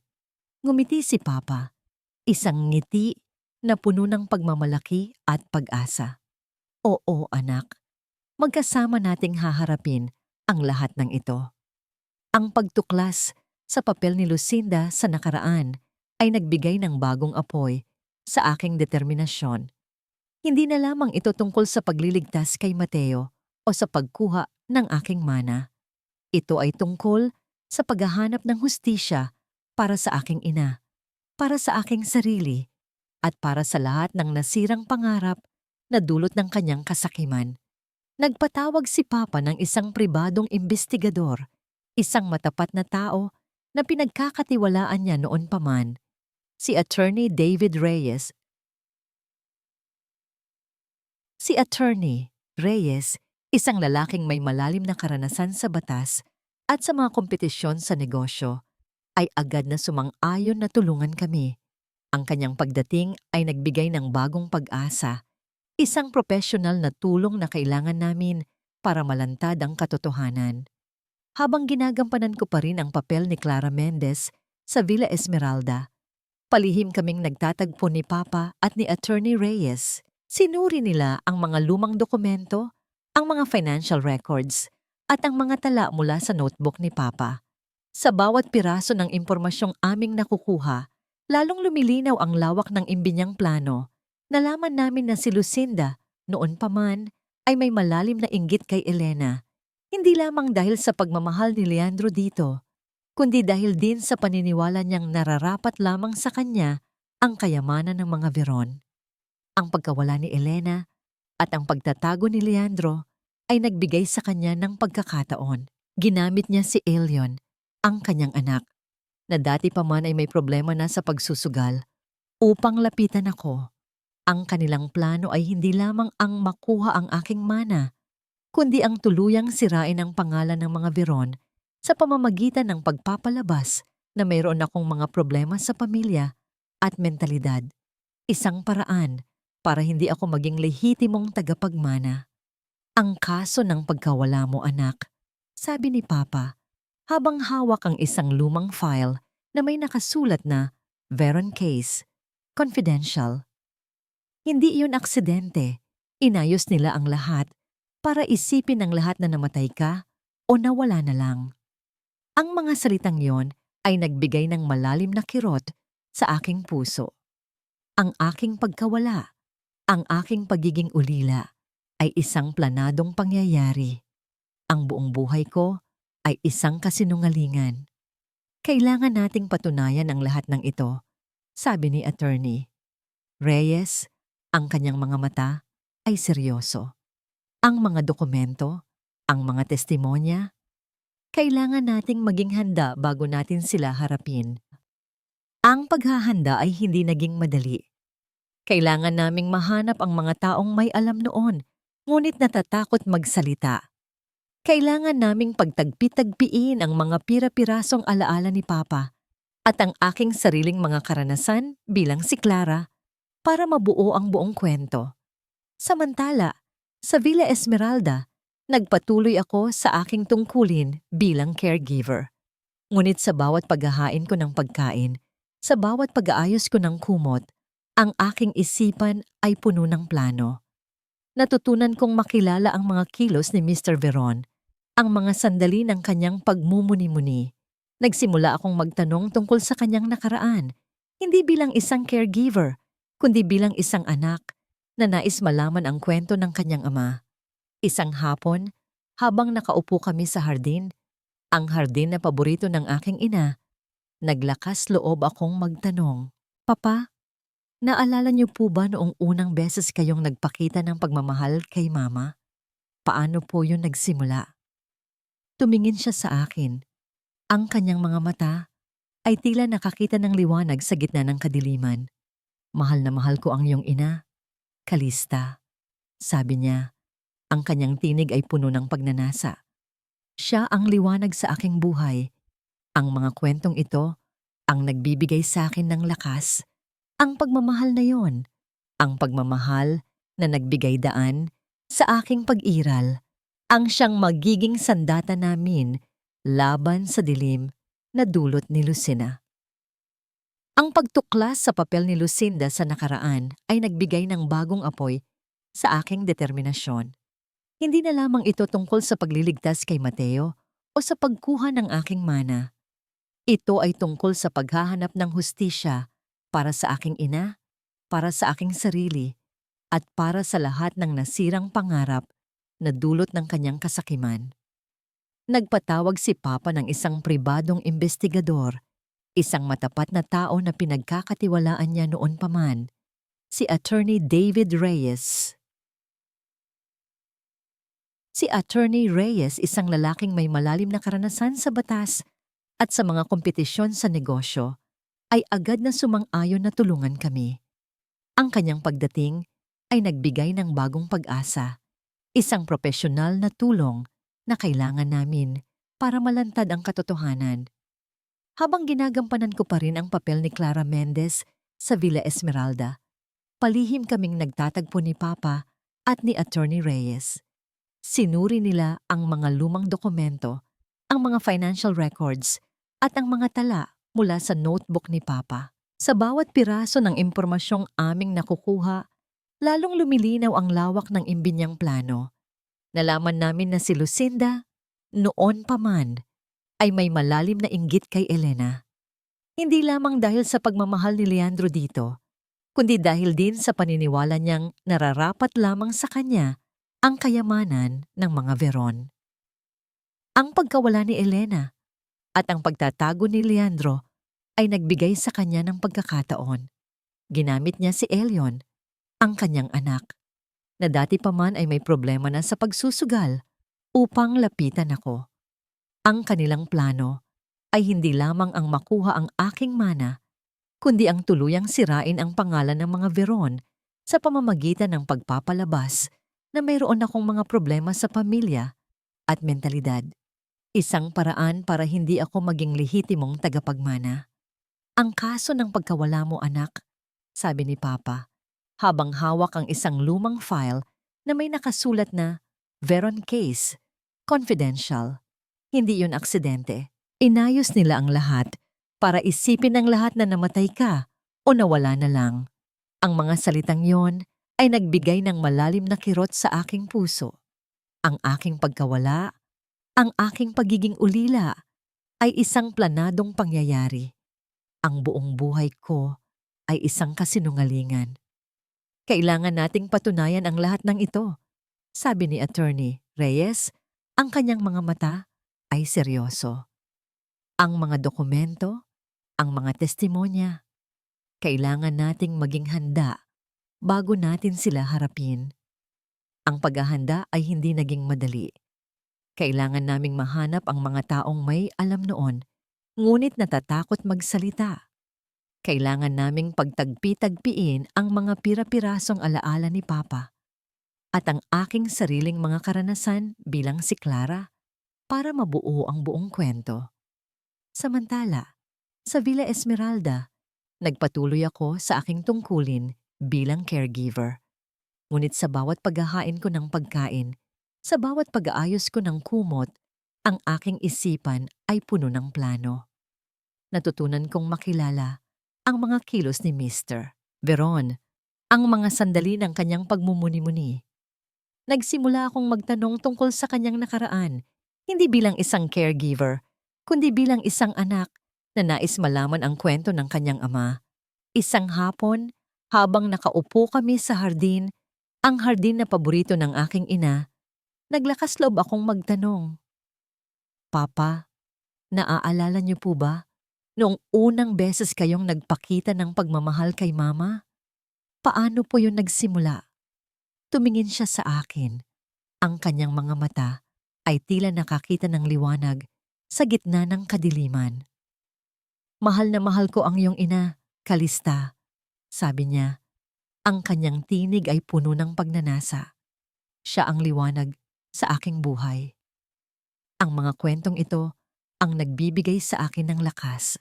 Ngumiti si Papa, isang ngiti na puno ng pagmamalaki at pag-asa. Oo, anak. Magkasama nating haharapin ang lahat ng ito. Ang pagtuklas sa papel ni Lucinda sa nakaraan ay nagbigay ng bagong apoy sa aking determinasyon. Hindi na lamang ito tungkol sa pagliligtas kay Mateo o sa pagkuha ng aking mana. Ito ay tungkol sa paghahanap ng hustisya para sa aking ina, para sa aking sarili, at para sa lahat ng nasirang pangarap na dulot ng kanyang kasakiman. Nagpatawag si Papa ng isang pribadong imbestigador, isang matapat na tao na pinagkakatiwalaan niya noon pa man, si Attorney David Reyes. Si Attorney Reyes, isang lalaking may malalim na karanasan sa batas at sa mga kompetisyon sa negosyo, ay agad na sumang-ayon na tulungan kami. Ang kanyang pagdating ay nagbigay ng bagong pag-asa, isang profesional na tulong na kailangan namin para malantad ang katotohanan. Habang ginagampanan ko pa rin ang papel ni Clara Mendez sa Villa Esmeralda, palihim kaming nagtatagpo ni Papa at ni Attorney Reyes. Sinuri nila ang mga lumang dokumento, ang mga financial records, at ang mga tala mula sa notebook ni Papa. Sa bawat piraso ng impormasyong aming nakukuha, lalong lumilinaw ang lawak ng imbinyang plano. Nalaman namin na si Lucinda, noon pa man, ay may malalim na inggit kay Elena. Hindi lamang dahil sa pagmamahal ni Leandro dito, kundi dahil din sa paniniwala niyang nararapat lamang sa kanya ang kayamanan ng mga Veron. Ang pagkawala ni Elena at ang pagtatago ni Leandro ay nagbigay sa kanya ng pagkakataon. Ginamit niya si Elion, ang kanyang anak, na dati pa man ay may problema na sa pagsusugal, upang lapitan ako. Ang kanilang plano ay hindi lamang ang makuha ang aking mana, kundi ang tuluyang sirain ang pangalan ng mga Veron sa pamamagitan ng pagpapalabas na mayroon akong mga problema sa pamilya at mentalidad. Isang paraan para hindi ako maging lehitimong tagapagmana. Ang kaso ng pagkawala mo, anak, sabi ni Papa, habang hawak ang isang lumang file na may nakasulat na Veron Case, Confidential. Hindi iyon aksidente. Inayos nila ang lahat para isipin ng lahat na namatay ka o nawala na lang. Ang mga salitang yon ay nagbigay ng malalim na kirot sa aking puso. Ang aking pagkawala, ang aking pagiging ulila ay isang planadong pangyayari. Ang buong buhay ko ay isang kasinungalingan. Kailangan nating patunayan ang lahat ng ito, sabi ni Attorney Reyes. Ang kanyang mga mata ay seryoso. Ang mga dokumento, ang mga testimonya, kailangan nating maging handa bago natin sila harapin. Ang paghahanda ay hindi naging madali. Kailangan naming mahanap ang mga taong may alam noon, ngunit natatakot magsalita. Kailangan naming pagtagpi-tagpiin ang mga pira-pirasong alaala ni Papa at ang aking sariling mga karanasan bilang si Clara para mabuo ang buong kwento. Samantala, sa Villa Esmeralda, nagpatuloy ako sa aking tungkulin bilang caregiver. Ngunit sa bawat paghahain ko ng pagkain, sa bawat pag-aayos ko ng kumot, ang aking isipan ay puno ng plano. Natutunan kong makilala ang mga kilos ni Mr. Veron, ang mga sandali ng kanyang pagmumuni-muni. Nagsimula akong magtanong tungkol sa kanyang nakaraan, hindi bilang isang caregiver, kundi bilang isang anak na nais malaman ang kwento ng kanyang ama. Isang hapon, habang nakaupo kami sa hardin, ang hardin na paborito ng aking ina, naglakas loob akong magtanong, Papa, naalala niyo po ba noong unang beses kayong nagpakita ng pagmamahal kay Mama? Paano po yun nagsimula? Tumingin siya sa akin. Ang kanyang mga mata ay tila nakakita ng liwanag sa gitna ng kadiliman. Mahal na mahal ko ang iyong ina, Calista. Sabi niya, ang kanyang tinig ay puno ng pagnanasa. Siya ang liwanag sa aking buhay. Ang mga kwentong ito ang nagbibigay sa akin ng lakas. Ang pagmamahal na yon, ang pagmamahal na nagbigay daan Sa aking pag-iral, ang siyang magiging sandata namin laban sa dilim na dulot ni Lucina. Ang pagtuklas sa papel ni Lucinda sa nakaraan ay nagbigay ng bagong apoy sa aking determinasyon. Hindi na lamang ito tungkol sa pagliligtas kay Mateo o sa pagkuha ng aking mana. Ito ay tungkol sa paghahanap ng hustisya para sa aking ina, para sa aking sarili, at para sa lahat ng nasirang pangarap na dulot ng kanyang kasakiman. Nagpatawag si Papa ng isang pribadong investigador, isang matapat na tao na pinagkakatiwalaan niya noon pa man, si Attorney David Reyes. Si Attorney Reyes isang lalaking may malalim na karanasan sa batas at sa mga kompetisyon sa negosyo, ay agad na sumang-ayon na tulungan kami. Ang kanyang pagdating ay nagbigay ng bagong pag-asa, isang propesyonal na tulong na kailangan namin para malantad ang katotohanan. Habang ginagampanan ko pa rin ang papel ni Clara Mendez sa Villa Esmeralda, palihim kaming nagtatagpo ni Papa at ni Attorney Reyes. Sinuri nila ang mga lumang dokumento, ang mga financial records at ang mga tala mula sa notebook ni Papa. Sa bawat piraso ng impormasyong aming nakukuha, lalong lumilinaw ang lawak ng imbinyang plano. Nalaman namin na si Lucinda, noon pa man, ay may malalim na inggit kay Elena. Hindi lamang dahil sa pagmamahal ni Leandro dito, kundi dahil din sa paniniwala niyang nararapat lamang sa kanya ang kayamanan ng mga Veron. Ang pagkawala ni Elena at ang pagtatago ni Leandro ay nagbigay sa kanya ng pagkakataon. Ginamit niya si Elion, ang kanyang anak, na dati pa man ay may problema na sa pagsusugal, upang lapitan ako. Ang kanilang plano ay hindi lamang ang makuha ang aking mana, kundi ang tuluyang sirain ang pangalan ng mga Veron sa pamamagitan ng pagpapalabas na mayroon akong mga problema sa pamilya at mentalidad. Isang paraan para hindi ako maging lehitimong tagapagmana. Ang kaso ng pagkawala mo, anak, sabi ni Papa, habang hawak ang isang lumang file na may nakasulat na Veron Case, Confidential. Hindi yun aksidente. Inayos nila ang lahat para isipin ng lahat na namatay ka o nawala na lang. Ang mga salitang yon ay nagbigay ng malalim na kirot sa aking puso. Ang aking pagkawala, ang aking pagiging ulila, ay isang planadong pangyayari. Ang buong buhay ko ay isang kasinungalingan. Kailangan nating patunayan ang lahat ng ito, sabi ni Attorney Reyes. Ang kanyang mga mata ay seryoso. Ang mga dokumento, ang mga testimonya, kailangan nating maging handa bago natin sila harapin. Ang paghahanda ay hindi naging madali. Kailangan naming mahanap ang mga taong may alam noon, ngunit natatakot magsalita. Kailangan naming pagtagpi-tagpiin ang mga pira-pirasong alaala ni Papa at ang aking sariling mga karanasan bilang si Clara para mabuo ang buong kwento. Samantala, sa Villa Esmeralda, nagpatuloy ako sa aking tungkulin bilang caregiver. Ngunit sa bawat paghahain ko ng pagkain, sa bawat pag-aayos ko ng kumot, ang aking isipan ay puno ng plano. Natutunan kong makilala ang mga kilos ni Mr. Veron, ang mga sandali ng kanyang pagmumuni-muni. Nagsimula akong magtanong tungkol sa kanyang nakaraan, hindi bilang isang caregiver, kundi bilang isang anak na nais malaman ang kwento ng kanyang ama. Isang hapon, habang nakaupo kami sa hardin, ang hardin na paborito ng aking ina, naglakas loob akong magtanong. Papa, naaalala niyo po ba noong unang beses kayong nagpakita ng pagmamahal kay Mama? Paano po yun nagsimula? Tumingin siya sa akin. Ang kanyang mga mata ay tila nakakita ng liwanag sa gitna ng kadiliman. Mahal na mahal ko ang iyong ina, Calista, sabi niya. Ang kanyang tinig ay puno ng pagnanasa. Siya ang liwanag sa aking buhay. Ang mga kwentong ito ang nagbibigay sa akin ng lakas.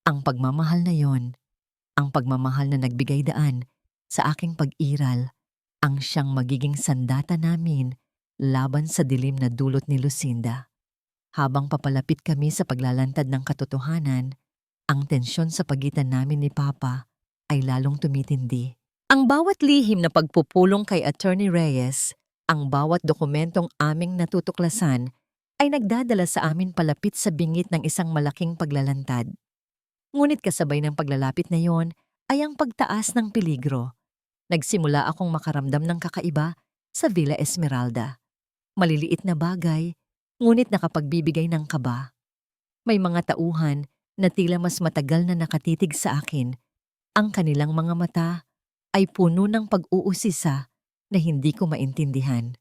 Ang pagmamahal na yon, ang pagmamahal na nagbigay daan sa aking pag-iral ang siyang magiging sandata namin laban sa dilim na dulot ni Lucinda. Habang papalapit kami sa paglalantad ng katotohanan, ang tensyon sa pagitan namin ni Papa ay lalong tumitindi. Ang bawat lihim na pagpupulong kay Attorney Reyes, ang bawat dokumentong aming natutuklasan ay nagdadala sa amin palapit sa bingit ng isang malaking paglalantad. Ngunit kasabay ng paglalapit na yon ay ang pagtaas ng peligro. Nagsimula akong makaramdam ng kakaiba sa Villa Esmeralda. Maliliit na bagay, ngunit nakapagbibigay ng kaba. May mga tauhan na tila mas matagal na nakatitig sa akin. Ang kanilang mga mata ay puno ng pag-uusisa na hindi ko maintindihan.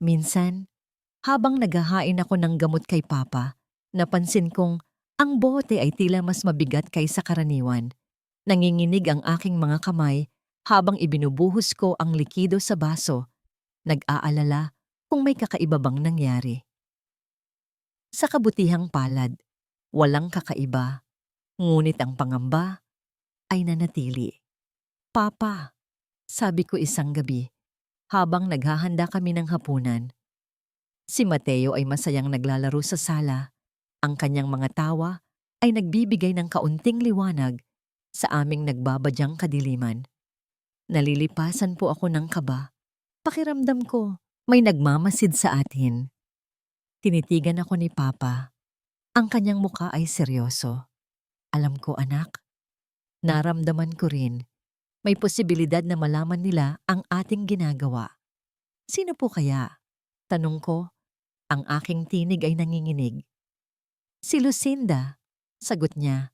Minsan, habang naghahain ako ng gamot kay Papa, napansin kong ang bote ay tila mas mabigat kaysa karaniwan. Nanginginig ang aking mga kamay habang ibinubuhos ko ang likido sa baso. Nag-aalala kung may kakaiba bang nangyari. Sa kabutihang palad, walang kakaiba, ngunit ang pangamba ay nanatili. Papa, sabi ko isang gabi, habang naghahanda kami ng hapunan. Si Mateo ay masayang naglalaro sa sala. Ang kanyang mga tawa ay nagbibigay ng kaunting liwanag sa aming nagbabadyang kadiliman. Nalilipasan po ako ng kaba. Pakiramdam ko may nagmamasid sa atin. Tinitigan ako ni Papa. Ang kanyang muka ay seryoso. Alam ko, anak. Naramdaman ko rin. May posibilidad na malaman nila ang ating ginagawa. Sino po kaya? Tanong ko. Ang aking tinig ay nanginginig. Si Lucinda, sagot niya.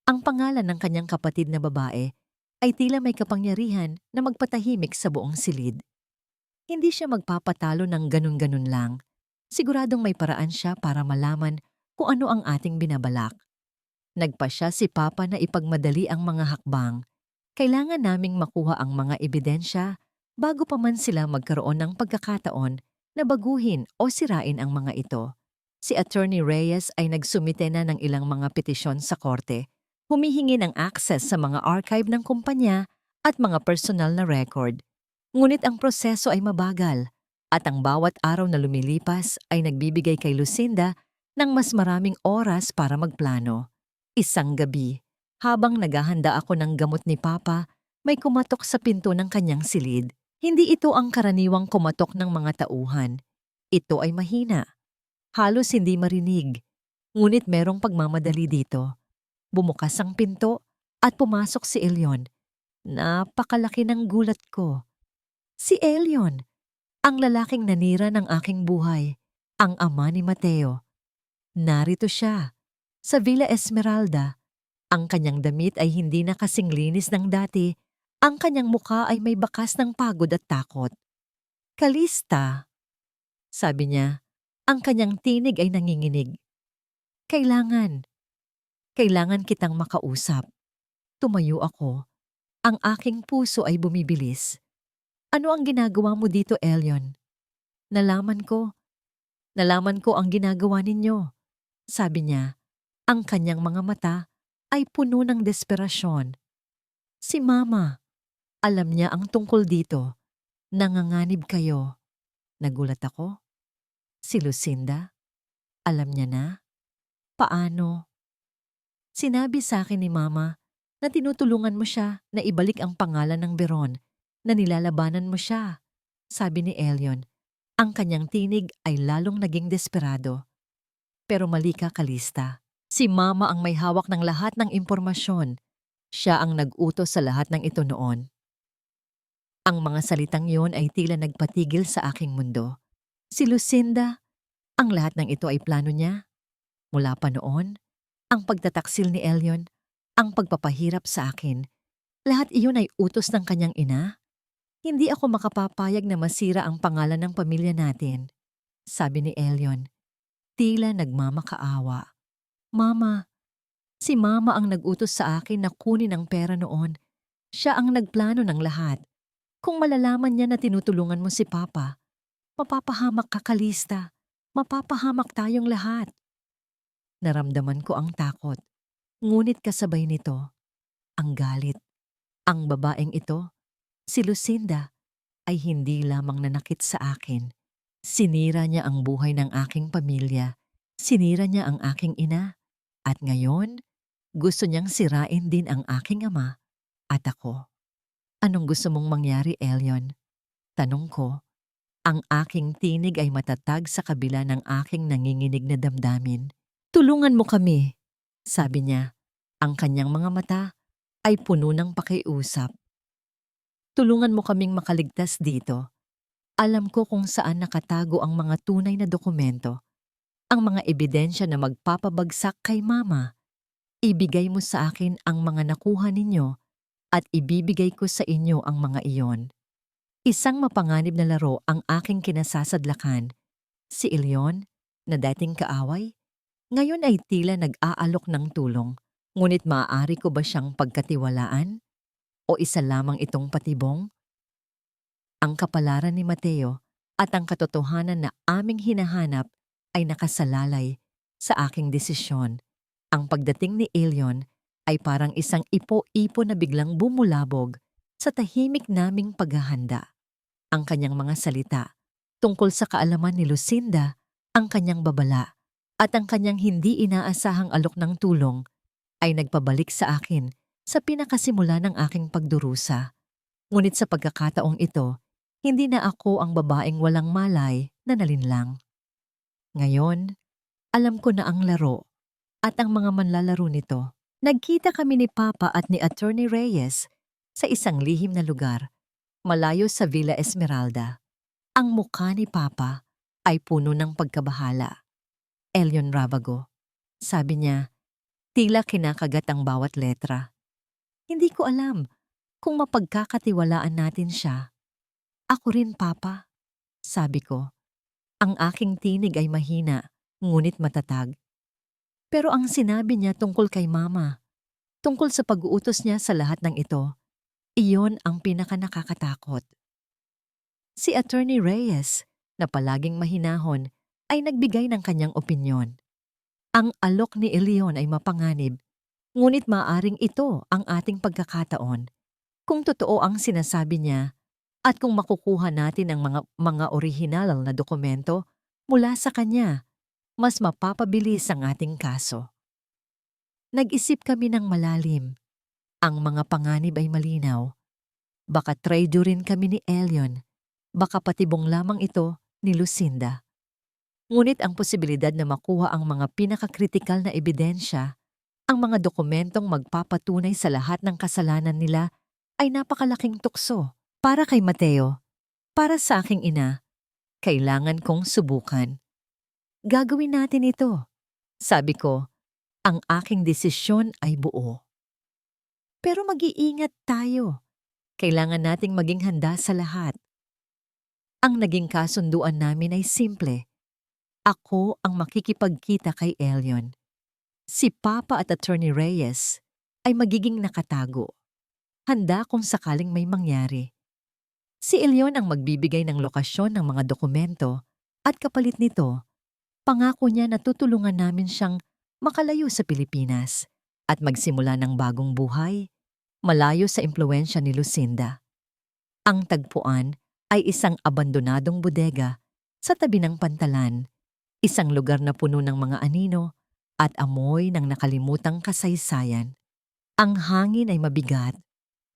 Ang pangalan ng kanyang kapatid na babae ay tila may kapangyarihan na magpatahimik sa buong silid. Hindi siya magpapatalo ng ganun-ganun lang. Siguradong may paraan siya para malaman kung ano ang ating binabalak. Nagpa siya si Papa na ipagmadali ang mga hakbang. Kailangan naming makuha ang mga ebidensya bago pa man sila magkaroon ng pagkakataon na baguhin o sirain ang mga ito. Si Attorney Reyes ay nagsumite na ng ilang mga petisyon sa korte, humihingi ng access sa mga archive ng kumpanya at mga personal na record. Ngunit ang proseso ay mabagal at ang bawat araw na lumilipas ay nagbibigay kay Lucinda ng mas maraming oras para magplano. Isang gabi, habang naghahanda ako ng gamot ni Papa, may kumatok sa pinto ng kanyang silid. Hindi ito ang karaniwang kumatok ng mga tauhan. Ito ay mahina. Halos hindi marinig. Ngunit merong pagmamadali dito. Bumukas ang pinto at pumasok si Elion. Napakalaki ng gulat ko. Si Elion, ang lalaking nanira ng aking buhay, ang ama ni Mateo. Narito siya, sa Villa Esmeralda. Ang kanyang damit ay hindi na kasing linis ng dati. Ang kanyang mukha ay may bakas ng pagod at takot. Kalista, sabi niya. Ang kanyang tinig ay nanginginig. Kailangan kitang makausap. Tumayo ako. Ang aking puso ay bumibilis. Ano ang ginagawa mo dito, Elion? Nalaman ko ang ginagawa ninyo. Sabi niya, ang kanyang mga mata ay puno ng desperasyon. Si Mama, alam niya ang tungkol dito. Nanganganib kayo. Nagulat ako. Si Lucinda, alam niya na? Paano? Sinabi sa akin ni Mama na tinutulungan mo siya na ibalik ang pangalan ng Beron, na nilalabanan mo siya. Sabi ni Elion, ang kanyang tinig ay lalong naging desperado. Pero mali ka, Kalista. Si Mama ang may hawak ng lahat ng impormasyon. Siya ang nag-utos sa lahat ng ito noon. Ang mga salitang yon ay tila nagpatigil sa aking mundo. Si Lucinda, ang lahat ng ito ay plano niya. Mula pa noon, ang pagtataksil ni Elion, ang pagpapahirap sa akin, lahat iyon ay utos ng kanyang ina. Hindi ako makapapayag na masira ang pangalan ng pamilya natin. Sabi ni Elion, tila nagmamakaawa. Mama, si Mama ang nag-utos sa akin na kunin ang pera noon. Siya ang nagplano ng lahat. Kung malalaman niya na tinutulungan mo si Papa, mapapahamak ka, Kalista. Mapapahamak tayong lahat. Naramdaman ko ang takot. Ngunit kasabay nito, ang galit. Ang babaeng ito, Si Lucinda ay hindi lamang nanakit sa akin. Sinira niya ang buhay ng aking pamilya. Sinira niya ang aking ina. At ngayon, gusto niyang sirain din ang aking ama at ako. Anong gusto mong mangyari, Elion? Tanong ko. Ang aking tinig ay matatag sa kabila ng aking nanginginig na damdamin. Tulungan mo kami, sabi niya. Ang kanyang mga mata ay puno ng pakiusap. Tulungan mo kaming makaligtas dito. Alam ko kung saan nakatago ang mga tunay na dokumento, ang mga ebidensya na magpapabagsak kay Mama. Ibigay mo sa akin ang mga nakuha ninyo at ibibigay ko sa inyo ang mga iyon. Isang mapanganib na laro ang aking kinasasadlakan. Si Elion, na dating kaaway, ngayon ay tila nag-aalok ng tulong. Ngunit maaari ko ba siyang pagkatiwalaan? O isa lamang itong patibong? Ang kapalaran ni Mateo at ang katotohanan na aming hinahanap ay nakasalalay sa aking desisyon. Ang pagdating ni Elion ay parang isang ipo-ipo na biglang bumulabog sa tahimik naming paghahanda. Ang kanyang mga salita tungkol sa kaalaman ni Lucinda, ang kanyang babala, at ang kanyang hindi inaasahang alok ng tulong ay nagpabalik sa akin sa pinakasimula ng aking pagdurusa. Ngunit sa pagkakataong ito, hindi na ako ang babaeng walang malay na nalinlang. Ngayon, alam ko na ang laro at ang mga manlalaro nito. Nagkita kami ni Papa at ni Attorney Reyes sa isang lihim na lugar, malayo sa Villa Esmeralda. Ang mukha ni Papa ay puno ng pagkabahala. Elion Rabago, sabi niya, tila kinakagat ang bawat letra. Hindi ko alam kung mapagkakatiwalaan natin siya. Ako rin, Papa, sabi ko. Ang aking tinig ay mahina, ngunit matatag. Pero ang sinabi niya tungkol kay Mama, tungkol sa pag-uutos niya sa lahat ng ito, iyon ang pinakanakakatakot. Si Attorney Reyes, na palaging mahinahon, ay nagbigay ng kanyang opinyon. Ang alok ni Elion ay mapanganib, ngunit maaring ito ang ating pagkakataon. Kung totoo ang sinasabi niya, at kung makukuha natin ang mga orihinal na dokumento mula sa kanya, mas mapapabilis ang ating kaso. Nag-isip kami ng malalim. Ang mga panganib ay malinaw. Baka traitor rin kami ni Elion. Baka patibong lamang ito ni Lucinda. Ngunit ang posibilidad na makuha ang mga pinakakritikal na ebidensya, ang mga dokumentong magpapatunay sa lahat ng kasalanan nila, ay napakalaking tukso. Para kay Mateo, para sa aking ina, kailangan kong subukan. Gagawin natin ito. Sabi ko, ang aking desisyon ay buo. Pero mag-iingat tayo. Kailangan nating maging handa sa lahat. Ang naging kasunduan namin ay simple. Ako ang makikipagkita kay Elion. Si Papa at Attorney Reyes ay magiging nakatago. Handa kung sakaling may mangyari. Si Elion ang magbibigay ng lokasyon ng mga dokumento at kapalit nito, pangako niya na tutulungan namin siyang makalayo sa Pilipinas at magsimula ng bagong buhay, malayo sa impluwensya ni Lucinda. Ang tagpuan ay isang abandonadong bodega sa tabi ng pantalan, isang lugar na puno ng mga anino at amoy ng nakalimutang kasaysayan. Ang hangin ay mabigat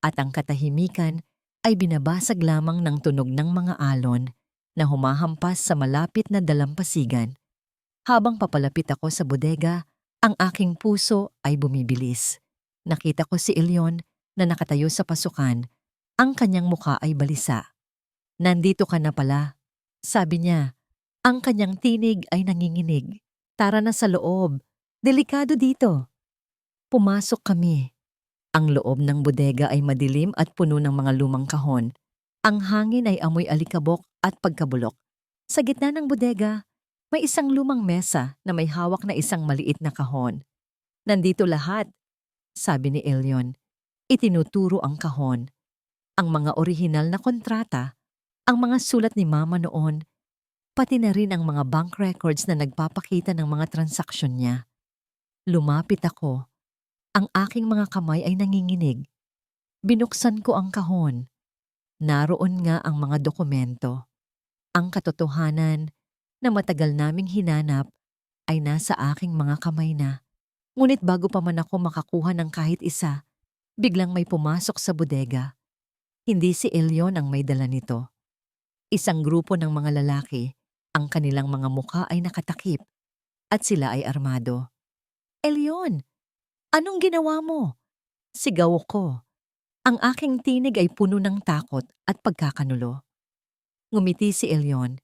at ang katahimikan ay binabasag lamang ng tunog ng mga alon na humahampas sa malapit na dalampasigan. Habang papalapit ako sa bodega, ang aking puso ay bumibilis. Nakita ko si Elion na nakatayo sa pasukan. Ang kanyang mukha ay balisa. Nandito ka na pala, sabi niya. Ang kanyang tinig ay nanginginig. Tara na sa loob. Delikado dito. Pumasok kami. Ang loob ng bodega ay madilim at puno ng mga lumang kahon. Ang hangin ay amoy alikabok at pagkabulok. Sa gitna ng bodega, may isang lumang mesa na may hawak na isang maliit na kahon. Nandito lahat, sabi ni Elion. Itinuturo ang kahon. Ang mga orihinal na kontrata, ang mga sulat ni Mama noon, pati na rin ang mga bank records na nagpapakita ng mga transaksyon niya. Lumapit ako. Ang aking mga kamay ay nanginginig. Binuksan ko ang kahon. Naroon nga ang mga dokumento. Ang katotohanan na matagal naming hinanap ay nasa aking mga kamay na. Ngunit bago pa man ako makakuha ng kahit isa, biglang may pumasok sa bodega. Hindi si Elyon ang may dala nito. Isang grupo ng mga lalaki, ang kanilang mga mukha ay nakatakip at sila ay armado. "Elyon, anong ginawa mo?" Sigaw ko. Ang aking tinig ay puno ng takot at pagkakanulo. Ngumiti si Elyon,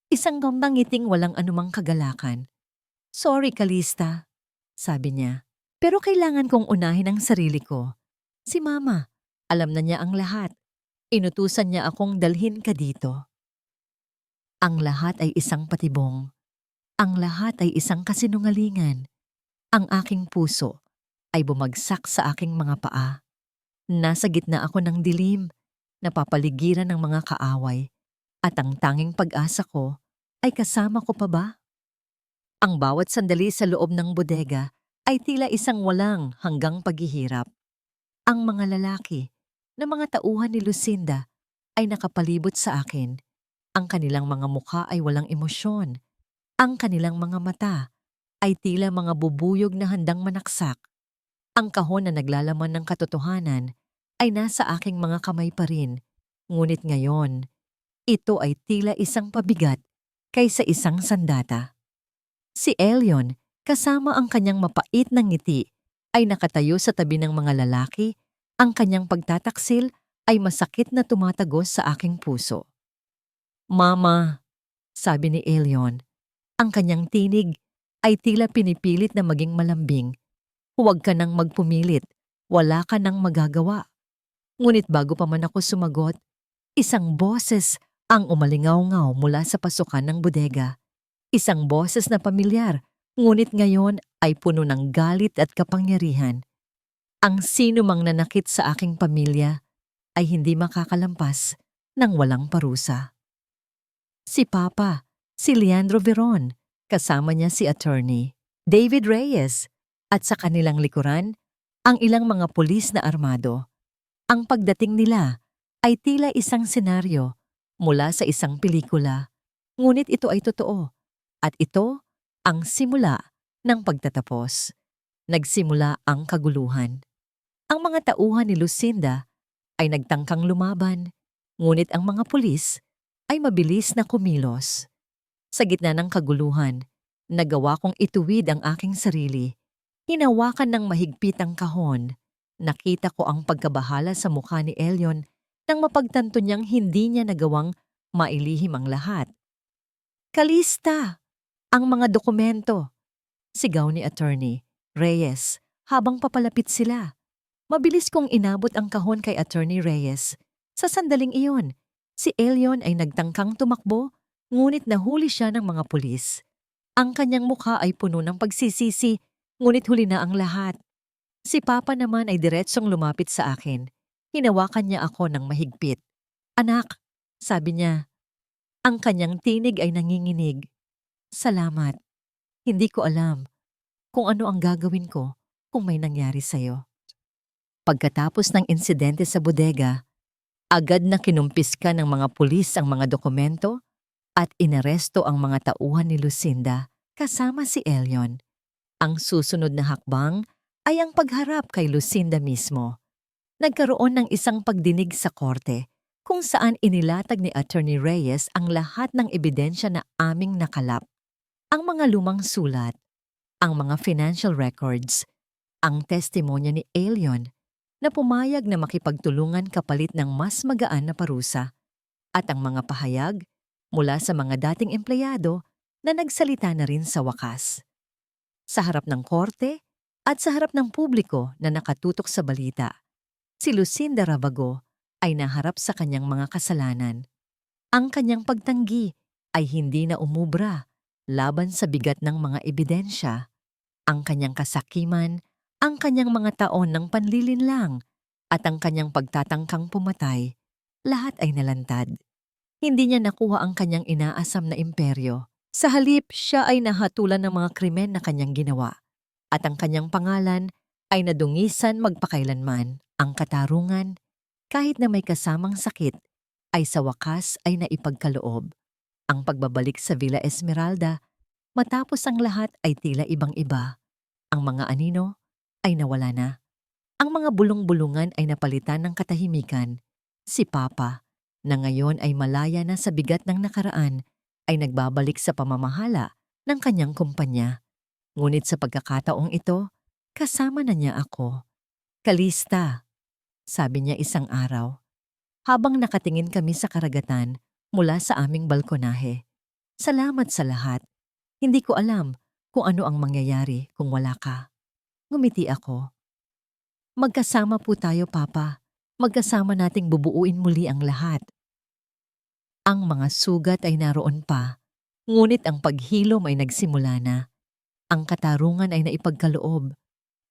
isang ngiting walang anumang kagalakan. "Sorry, Kalista," sabi niya. "Pero kailangan kong unahin ang sarili ko. Si Mama, alam na niya ang lahat. Inutusan niya akong dalhin ka dito." Ang lahat ay isang patibong. Ang lahat ay isang kasinungalingan. Ang aking puso ay bumagsak sa aking mga paa. Nasa gitna ako ng dilim, napapaligiran ng mga kaaway, at ang tanging pag-asa ko ay kasama ko pa ba? Ang bawat sandali sa loob ng bodega ay tila isang walang hanggang paghihirap. Ang mga lalaki na mga tauhan ni Lucinda ay nakapalibot sa akin. Ang kanilang mga mukha ay walang emosyon. Ang kanilang mga mata ay tila mga bubuyog na handang manaksak. Ang kahon na naglalaman ng katotohanan ay nasa aking mga kamay pa rin. Ngunit ngayon, ito ay tila isang pabigat kaysa isang sandata. Si Elyon, kasama ang kanyang mapait na ngiti, ay nakatayo sa tabi ng mga lalaki. Ang kanyang pagtataksil ay masakit na tumatagos sa aking puso. "Mama," sabi ni Elyon. Ang kanyang tinig ay tila pinipilit na maging malambing. "Huwag ka nang magpumilit, wala ka nang magagawa." Ngunit bago pa man ako sumagot, isang boses ang umalingaw-ngaw mula sa pasukan ng bodega. Isang boses na pamilyar, ngunit ngayon ay puno ng galit at kapangyarihan. Ang sino mang nanakit sa aking pamilya ay hindi makakalampas ng walang parusa. Si Papa, si Leandro Veron, kasama niya si Attorney David Reyes, at sa kanilang likuran, ang ilang mga pulis na armado. Ang pagdating nila ay tila isang senaryo mula sa isang pelikula, ngunit ito ay totoo. At ito ang simula ng pagtatapos. Nagsimula ang kaguluhan. Ang mga tauhan ni Lucinda ay nagtangkang lumaban, ngunit ang mga pulis ay mabilis na kumilos. Sa gitna ng kaguluhan, nagawa kong ituwid ang aking sarili. Hinawakan ng mahigpit ang kahon. Nakita ko ang pagkabahala sa mukha ni Elyon nang mapagtanto niyang hindi niya nagawang mailihim ang lahat. "Kalista! Ang mga dokumento!" sigaw ni Attorney Reyes habang papalapit sila. Mabilis kong inabot ang kahon kay Attorney Reyes. Sa sandaling iyon, si Elyon ay nagtangkang tumakbo, ngunit nahuli siya ng mga pulis. Ang kanyang mukha ay puno ng pagsisisi, ngunit huli na ang lahat. Si Papa naman ay diretsong lumapit sa akin. Hinawakan niya ako ng mahigpit. "Anak," sabi niya. Ang kanyang tinig ay nanginginig. "Salamat. Hindi ko alam kung ano ang gagawin ko kung may nangyari sa'yo." Pagkatapos ng insidente sa bodega, agad na kinumpiska ng mga pulis ang mga dokumento at inaresto ang mga tauhan ni Lucinda kasama si Elyon. Ang susunod na hakbang ay ang pagharap kay Lucinda mismo. Nagkaroon ng isang pagdinig sa korte kung saan inilatag ni Attorney Reyes ang lahat ng ebidensya na aming nakalap. Ang mga lumang sulat, ang mga financial records, ang testimonya ni Elyon na pumayag na makipagtulungan kapalit ng mas magaan na parusa, at ang mga pahayag mula sa mga dating empleyado na nagsalita na rin sa wakas. Sa harap ng korte at sa harap ng publiko na nakatutok sa balita, si Lucinda Ravago ay naharap sa kanyang mga kasalanan. Ang kanyang pagtanggi ay hindi na umubra laban sa bigat ng mga ebidensya. Ang kanyang kasakiman, ang kanyang mga taon ng panlilinlang, at ang kanyang pagtatangkang pumatay, lahat ay nalantad. Hindi niya nakuha ang kanyang inaasam na imperyo. Sa halip, siya ay nahatulan ng mga krimen na kanyang ginawa, at ang kanyang pangalan ay nadungisan magpakailanman. Ang katarungan, kahit na may kasamang sakit, ay sa wakas ay naipagkaloob. Ang pagbabalik sa Villa Esmeralda matapos ang lahat ay tila ibang-iba. Ang mga anino ay nawala na. Ang mga bulong-bulungan ay napalitan ng katahimikan. Si Papa, na ngayon ay malaya na sa bigat ng nakaraan, ay nagbabalik sa pamamahala ng kanyang kumpanya. Ngunit sa pagkakataong ito, kasama na niya ako. "Kalista," sabi niya isang araw, habang nakatingin kami sa karagatan mula sa aming balkonahe. "Salamat sa lahat. Hindi ko alam kung ano ang mangyayari kung wala ka." Ngumiti ako. "Magkasama po tayo, Papa. Magkasama nating bubuuin muli ang lahat." Ang mga sugat ay naroon pa, ngunit ang paghilom ay nagsimula na. Ang katarungan ay naipagkaloob,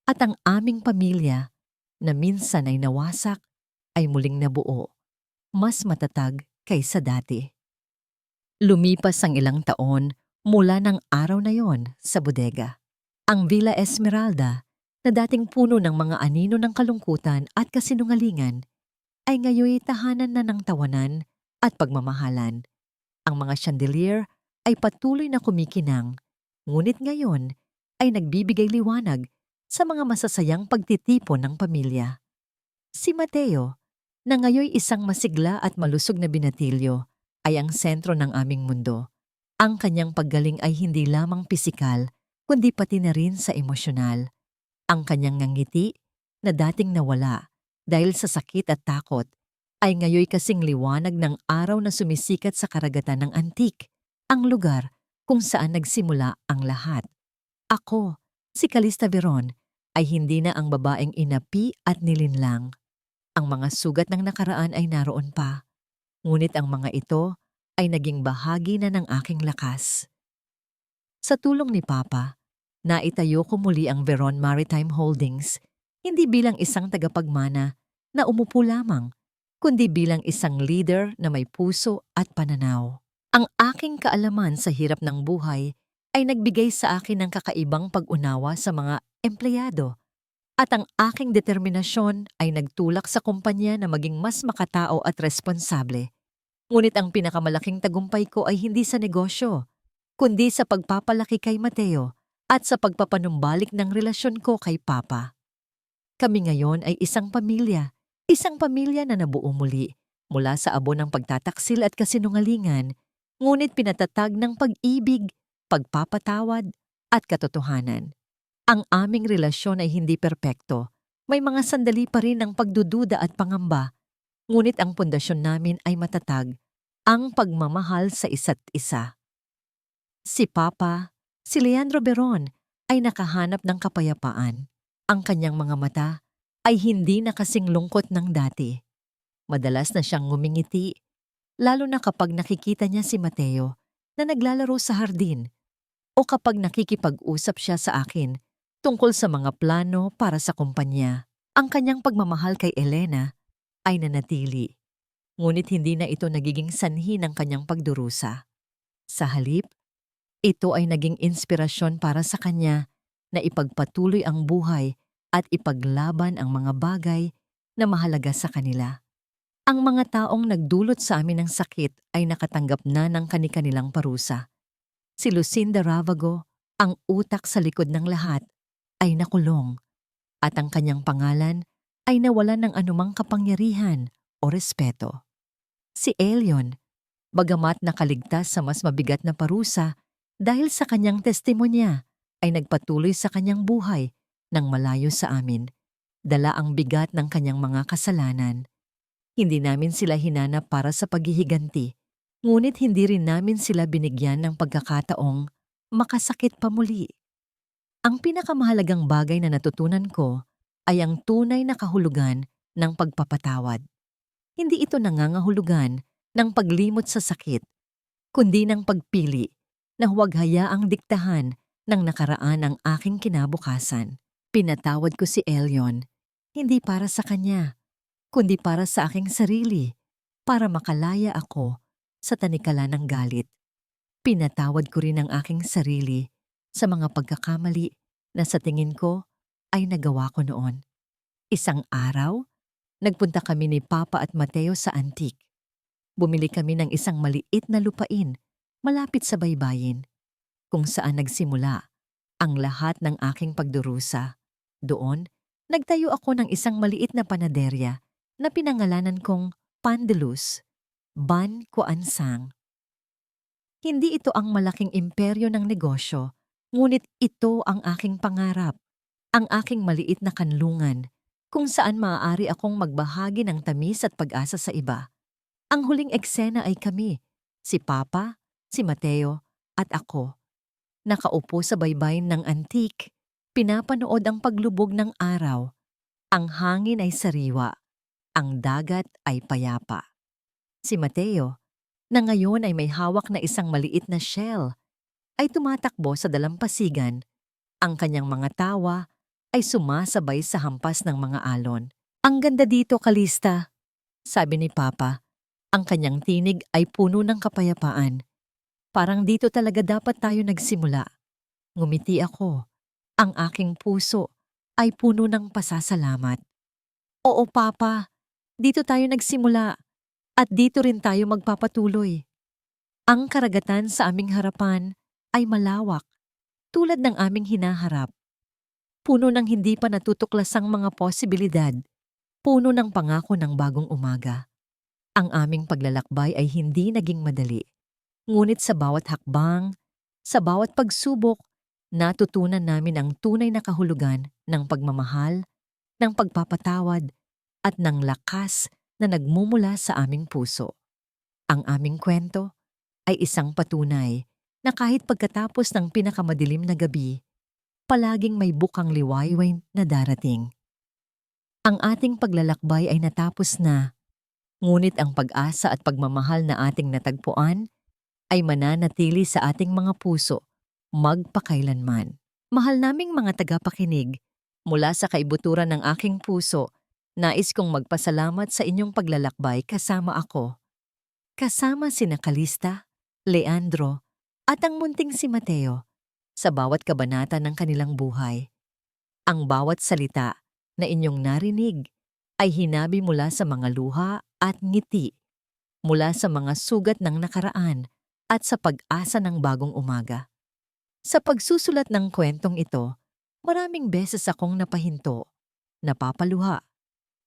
at ang aming pamilya, na minsan ay nawasak, ay muling nabuo, mas matatag kaysa dati. Lumipas ang ilang taon mula ng araw na yon sa bodega. Ang Villa Esmeralda, na dating puno ng mga anino ng kalungkutan at kasinungalingan, ay ngayoy tahanan na ng tawanan at pagmamahalan. Ang mga chandelier ay patuloy na kumikinang, ngunit ngayon ay nagbibigay liwanag sa mga masasayang pagtitipon ng pamilya. Si Mateo, na ngayoy isang masigla at malusog na binatilyo, ay ang sentro ng aming mundo. Ang kanyang paggaling ay hindi lamang pisikal, kundi pati na rin sa emosyonal. Ang kanyang ngangiti, na dating nawala dahil sa sakit at takot, ay ngayoy kasing liwanag ng araw na sumisikat sa karagatan ng Antique, ang lugar kung saan nagsimula ang lahat. Ako, si Calista Veron, ay hindi na ang babaeng inapi at nilinlang. Ang mga sugat ng nakaraan ay naroon pa, ngunit ang mga ito ay naging bahagi na ng aking lakas. Sa tulong ni Papa, naitayo ko muli ang Veron Maritime Holdings, hindi bilang isang tagapagmana na umupo lamang, kundi bilang isang leader na may puso at pananaw. Ang aking kaalaman sa hirap ng buhay ay nagbigay sa akin ng kakaibang pag-unawa sa mga empleyado, at ang aking determinasyon ay nagtulak sa kumpanya na maging mas makatao at responsable. Ngunit ang pinakamalaking tagumpay ko ay hindi sa negosyo, kundi sa pagpapalaki kay Mateo at sa pagpapanumbalik ng relasyon ko kay Papa. Kami ngayon ay isang pamilya na nabuo muli mula sa abo ng pagtataksil at kasinungalingan, ngunit pinatatag ng pag-ibig, pagpapatawad at katotohanan. Ang aming relasyon ay hindi perpekto. May mga sandali pa rin ng pagdududa at pangamba, ngunit ang pundasyon namin ay matatag, ang pagmamahal sa isa't isa. Si Papa, si Leandro Veron, ay nakahanap ng kapayapaan. Ang kanyang mga mata ay hindi na kasing lungkot ng dati. Madalas na siyang ngumingiti, lalo na kapag nakikita niya si Mateo na naglalaro sa hardin, o kapag nakikipag-usap siya sa akin tungkol sa mga plano para sa kumpanya. Ang kanyang pagmamahal kay Elena ay nanatili, ngunit hindi na ito nagiging sanhi ng kanyang pagdurusa. Sa halip, ito ay naging inspirasyon para sa kanya na ipagpatuloy ang buhay at ipaglaban ang mga bagay na mahalaga sa kanila. Ang mga taong nagdulot sa amin ng sakit ay nakatanggap na ng kani-kanilang parusa. Si Lucinda Ravago, ang utak sa likod ng lahat, ay nakulong, at ang kanyang pangalan ay nawalan ng anumang kapangyarihan o respeto. Si Elion, bagamat nakaligtas sa mas mabigat na parusa dahil sa kanyang testimonya, ay nagpatuloy sa kanyang buhay nang malayo sa amin, dala ang bigat ng kanyang mga kasalanan. Hindi namin sila hinanap para sa paghihiganti, ngunit hindi rin namin sila binigyan ng pagkakataong makasakit pa muli. Ang pinakamahalagang bagay na natutunan ko ay ang tunay na kahulugan ng pagpapatawad. Hindi ito nangangahulugan ng paglimot sa sakit, kundi ng pagpili na huwag hayaang diktahan ng nakaraan ang aking kinabukasan. Pinatawad ko si Elion, hindi para sa kanya, kundi para sa aking sarili, para makalaya ako sa tanikala ng galit. Pinatawad ko rin ang aking sarili sa mga pagkakamali na sa tingin ko ay nagawa ko noon. Isang araw, nagpunta kami ni Papa at Mateo sa Antique. Bumili kami ng isang maliit na lupain malapit sa baybayin kung saan nagsimula ang lahat ng aking pagdurusa. Doon, nagtayo ako ng isang maliit na panaderya na pinangalanan kong Pandelus, Ban Kuansang. Hindi ito ang malaking imperyo ng negosyo, ngunit ito ang aking pangarap, ang aking maliit na kanlungan, kung saan maaari akong magbahagi ng tamis at pag-asa sa iba. Ang huling eksena ay kami, si Papa, si Mateo, at ako. Nakaupo sa baybayin ng antique, pinapanood ang paglubog ng araw. Ang hangin ay sariwa, ang dagat ay payapa. Si Mateo, na ngayon ay may hawak na isang maliit na shell, ay tumatakbo sa dalampasigan. Ang kanyang mga tawa ay sumasabay sa hampas ng mga alon. "Ang ganda dito, Kalista," sabi ni Papa. Ang kanyang tinig ay puno ng kapayapaan. "Parang dito talaga dapat tayo nagsimula." Ngumiti ako. Ang aking puso ay puno ng pasasalamat. "Oo, Papa. Dito tayo nagsimula. At dito rin tayo magpapatuloy." Ang karagatan sa aming harapan ay malawak, tulad ng aming hinaharap. Puno ng hindi pa natutuklasang mga posibilidad, puno ng pangako ng bagong umaga. Ang aming paglalakbay ay hindi naging madali. Ngunit sa bawat hakbang, sa bawat pagsubok, natutunan namin ang tunay na kahulugan ng pagmamahal, ng pagpapatawad, at ng lakas na nagmumula sa aming puso. Ang aming kwento ay isang patunay na kahit pagkatapos ng pinakamadilim na gabi, palaging may bukang liwayway na darating. Ang ating paglalakbay ay natapos na, ngunit ang pag-asa at pagmamahal na ating natagpuan ay mananatili sa ating mga puso magpakailanman. Mahal naming mga tagapakinig, mula sa kaibuturan ng aking puso, nais kong magpasalamat sa inyong paglalakbay kasama ako. Kasama sina Kalista, Leandro, at ang munting si Mateo sa bawat kabanata ng kanilang buhay. Ang bawat salita na inyong narinig ay hinabi mula sa mga luha at ngiti, mula sa mga sugat ng nakaraan at sa pag-asa ng bagong umaga. Sa pagsusulat ng kwentong ito, maraming beses akong napahinto, napapaluha,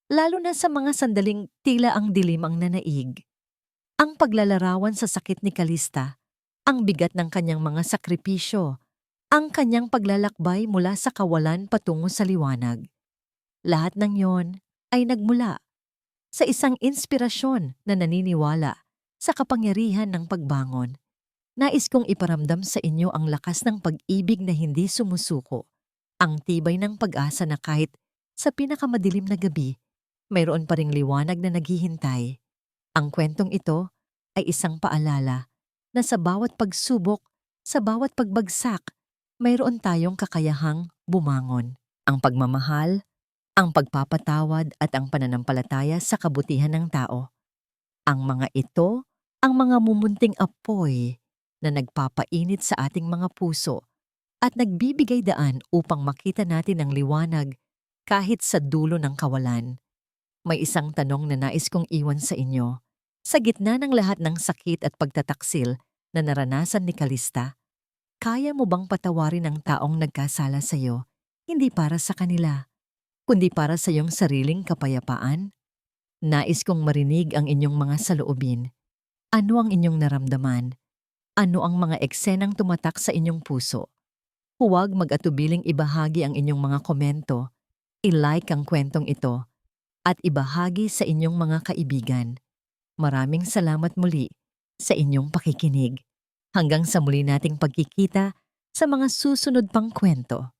lalo na sa mga sandaling tila ang dilim ang nanaig. Ang paglalarawan sa sakit ni Kalista, ang bigat ng kanyang mga sakripisyo, ang kanyang paglalakbay mula sa kawalan patungo sa liwanag. Lahat ng yon ay nagmula sa isang inspirasyon na naniniwala sa kapangyarihan ng pagbangon. Nais kong iparamdam sa inyo ang lakas ng pag-ibig na hindi sumusuko, ang tibay ng pag-asa na kahit sa pinakamadilim na gabi, mayroon pa ring liwanag na naghihintay. Ang kwentong ito ay isang paalala na sa bawat pagsubok, sa bawat pagbagsak, mayroon tayong kakayahang bumangon. Ang pagmamahal, ang pagpapatawad at ang pananampalataya sa kabutihan ng tao. Ang mga ito, ang mga mumunting apoy na nagpapainit sa ating mga puso at nagbibigay daan upang makita natin ang liwanag kahit sa dulo ng kawalan. May isang tanong na nais kong iwan sa inyo. Sa gitna ng lahat ng sakit at pagtataksil na naranasan ni Kalista, kaya mo bang patawarin ang taong nagkasala sa iyo, hindi para sa kanila, kundi para sa iyong sariling kapayapaan? Nais kong marinig ang inyong mga saloobin. Ano ang inyong naramdaman? Ano ang mga eksenang tumatak sa inyong puso? Huwag mag-atubiling ibahagi ang inyong mga komento, i-like ang kwentong ito, at ibahagi sa inyong mga kaibigan. Maraming salamat muli sa inyong pakikinig. Hanggang sa muli nating pagkikita sa mga susunod pang kwento.